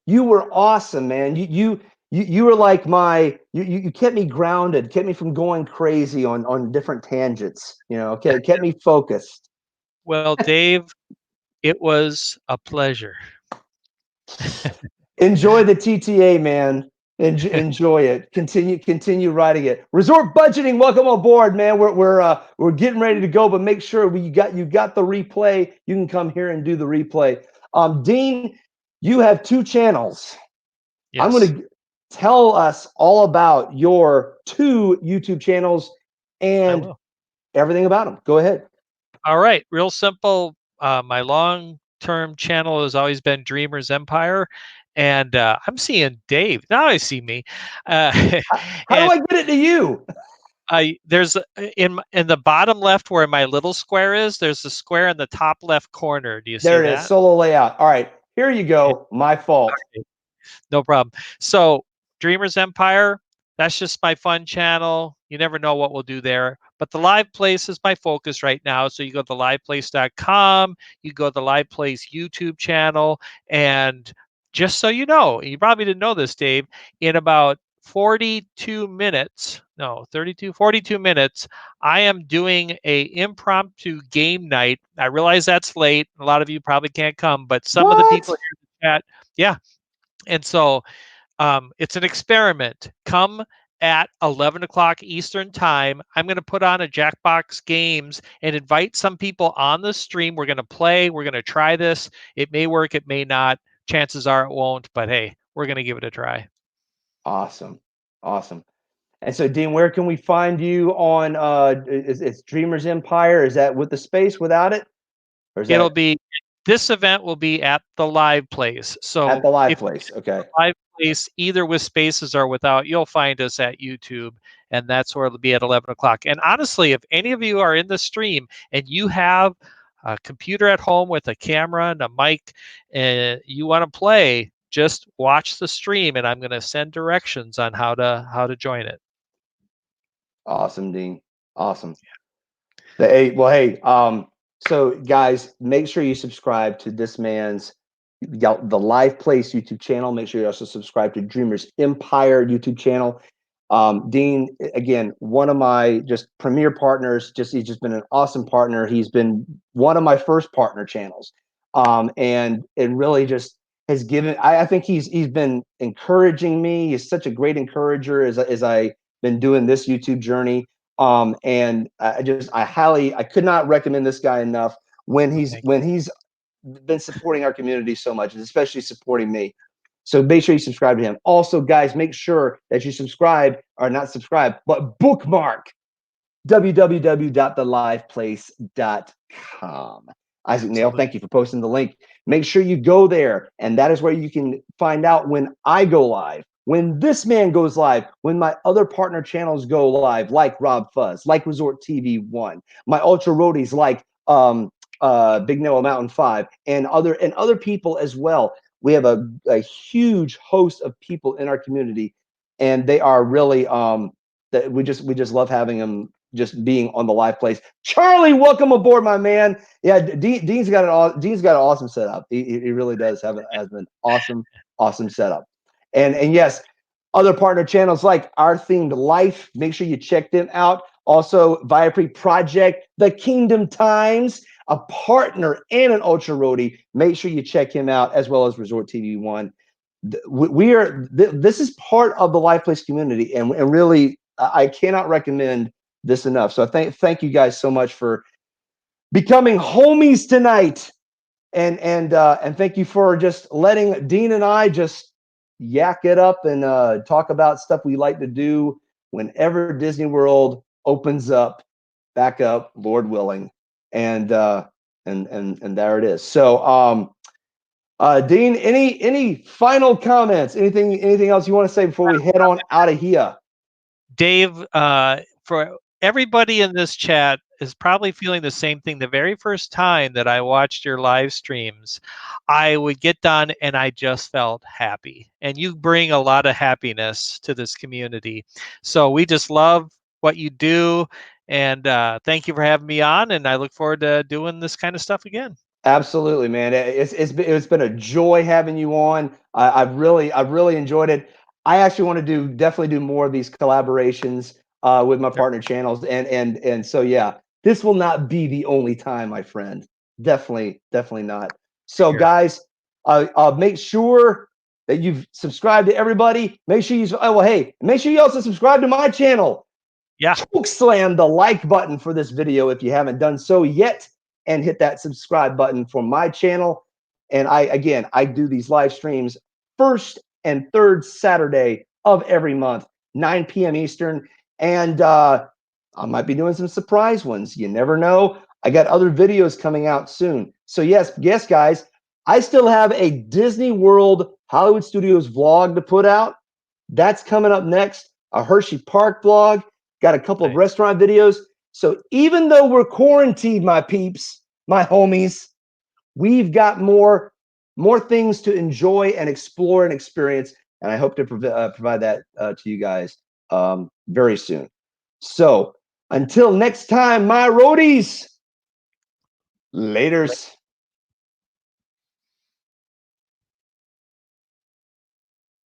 you were awesome, man. You were like you kept me grounded, kept me from going crazy on different tangents. Kept me focused. Well, Dave, it was a pleasure. Enjoy the TTA, man. Enjoy it. Continue riding it. Resort budgeting. Welcome aboard, man. We're getting ready to go, but make sure you got the replay. You can come here and do the replay. Dean, you have 2 channels. Yes. I'm going to tell us all about your 2 YouTube channels and everything about them. Go ahead. All right. Real simple. My long-term channel has always been Dreamers Empire. And I'm seeing Dave. Now I see me. How do I get it to you? There's in the bottom left where my little square is, there's a square in the top left corner. Do you see that? There it is, solo layout. All right, here you go. My fault. Okay. No problem. So Dreamers Empire, that's just my fun channel. You never know what we'll do there. But the live place is my focus right now. So you go to liveplace.com, you go to the live place YouTube channel, and just so you know, you probably didn't know this, Dave, in about 42 minutes, no, 32, 42 minutes, I am doing a impromptu game night. I realize that's late. A lot of you probably can't come, but some of the people here in the chat, yeah. And so it's an experiment. Come at 11 o'clock Eastern time. I'm going to put on a Jackbox Games and invite some people on the stream. We're going to play. We're going to try this. It may work. It may not. Chances are it won't. But hey, we're going to give it a try. Awesome. And so, Dean, where can we find you on? It's Dreamers Empire. Is that with the space, without it? Or is it'll be. This event will be at the live place. So at the live place, okay. Live place, either with spaces or without, you'll find us at YouTube, and that's where it'll be at 11 o'clock. And honestly, if any of you are in the stream and you have a computer at home with a camera and a mic, and you want to play, just watch the stream, and I'm going to send directions on how to join it. Awesome, Dean. Awesome. Hey, so guys, make sure you subscribe to this man's the Live Place YouTube channel. Make sure you also subscribe to Dreamers Empire YouTube channel. Dean, again, one of my just premier partners. He's just been an awesome partner. He's been one of my first partner channels, and it really just has given. I think he's been encouraging me. He's such a great encourager as I've been doing this YouTube journey. And I could not recommend this guy enough when he's been supporting our community so much, and especially supporting me. So make sure you subscribe to him. Also, guys, make sure that you subscribe, or not subscribe, but bookmark www.theliveplace.com. Isaac Nail, thank you for posting the link. Make sure you go there, and that is where you can find out when I go live, when this man goes live, when my other partner channels go live, like Rob Fuzz, like Resort TV 1, my ultra roadies like Big Noah Mountain 5, and other people as well. We have a huge host of people in our community, and they are really that we just love having them just being on the live place. Charlie, welcome aboard, my man. Yeah, Dean's got an awesome setup. He really does has an awesome setup. And yes, other partner channels like Our Themed Life. Make sure you check them out. Also, Viapre Project, The Kingdom Times, a partner and an ultra roadie. Make sure you check him out, as well as Resort TV One. This is part of the Life Place community, and really, I cannot recommend this enough. So thank you guys so much for becoming homies tonight, and thank you for just letting Dean and I just yak it up and talk about stuff we like to do whenever Disney World opens up, back up, Lord willing, and there it is. So Dean, any final comments? Anything else you want to say before we head on out of here? Dave, for everybody in this chat is probably feeling the same thing. The very first time that I watched your live streams, I would get done and I just felt happy. And you bring a lot of happiness to this community. So we just love what you do. And thank you for having me on. And I look forward to doing this kind of stuff again. Absolutely, man. It's been a joy having you on. I've really enjoyed it. I actually want to definitely do more of these collaborations with my partner channels, and so yeah, this will not be the only time, my friend. Definitely not. So Sure. guys, make sure that you've subscribed to everybody. Make sure you make sure you also subscribe to my channel. Yeah. Slam the like button for this video if you haven't done so yet, and hit that subscribe button for my channel. And I do these live streams first and third Saturday of every month, 9 p.m. Eastern. And I might be doing some surprise ones. You never know. I got other videos coming out soon. So yes, guys, I still have a Disney World Hollywood Studios vlog to put out. That's coming up next. A Hershey Park vlog. Got a couple of restaurant videos. So even though we're quarantined, my peeps, my homies, we've got more things to enjoy and explore and experience. And I hope to provide that to you guys very soon. So until next time, my roadies, laters.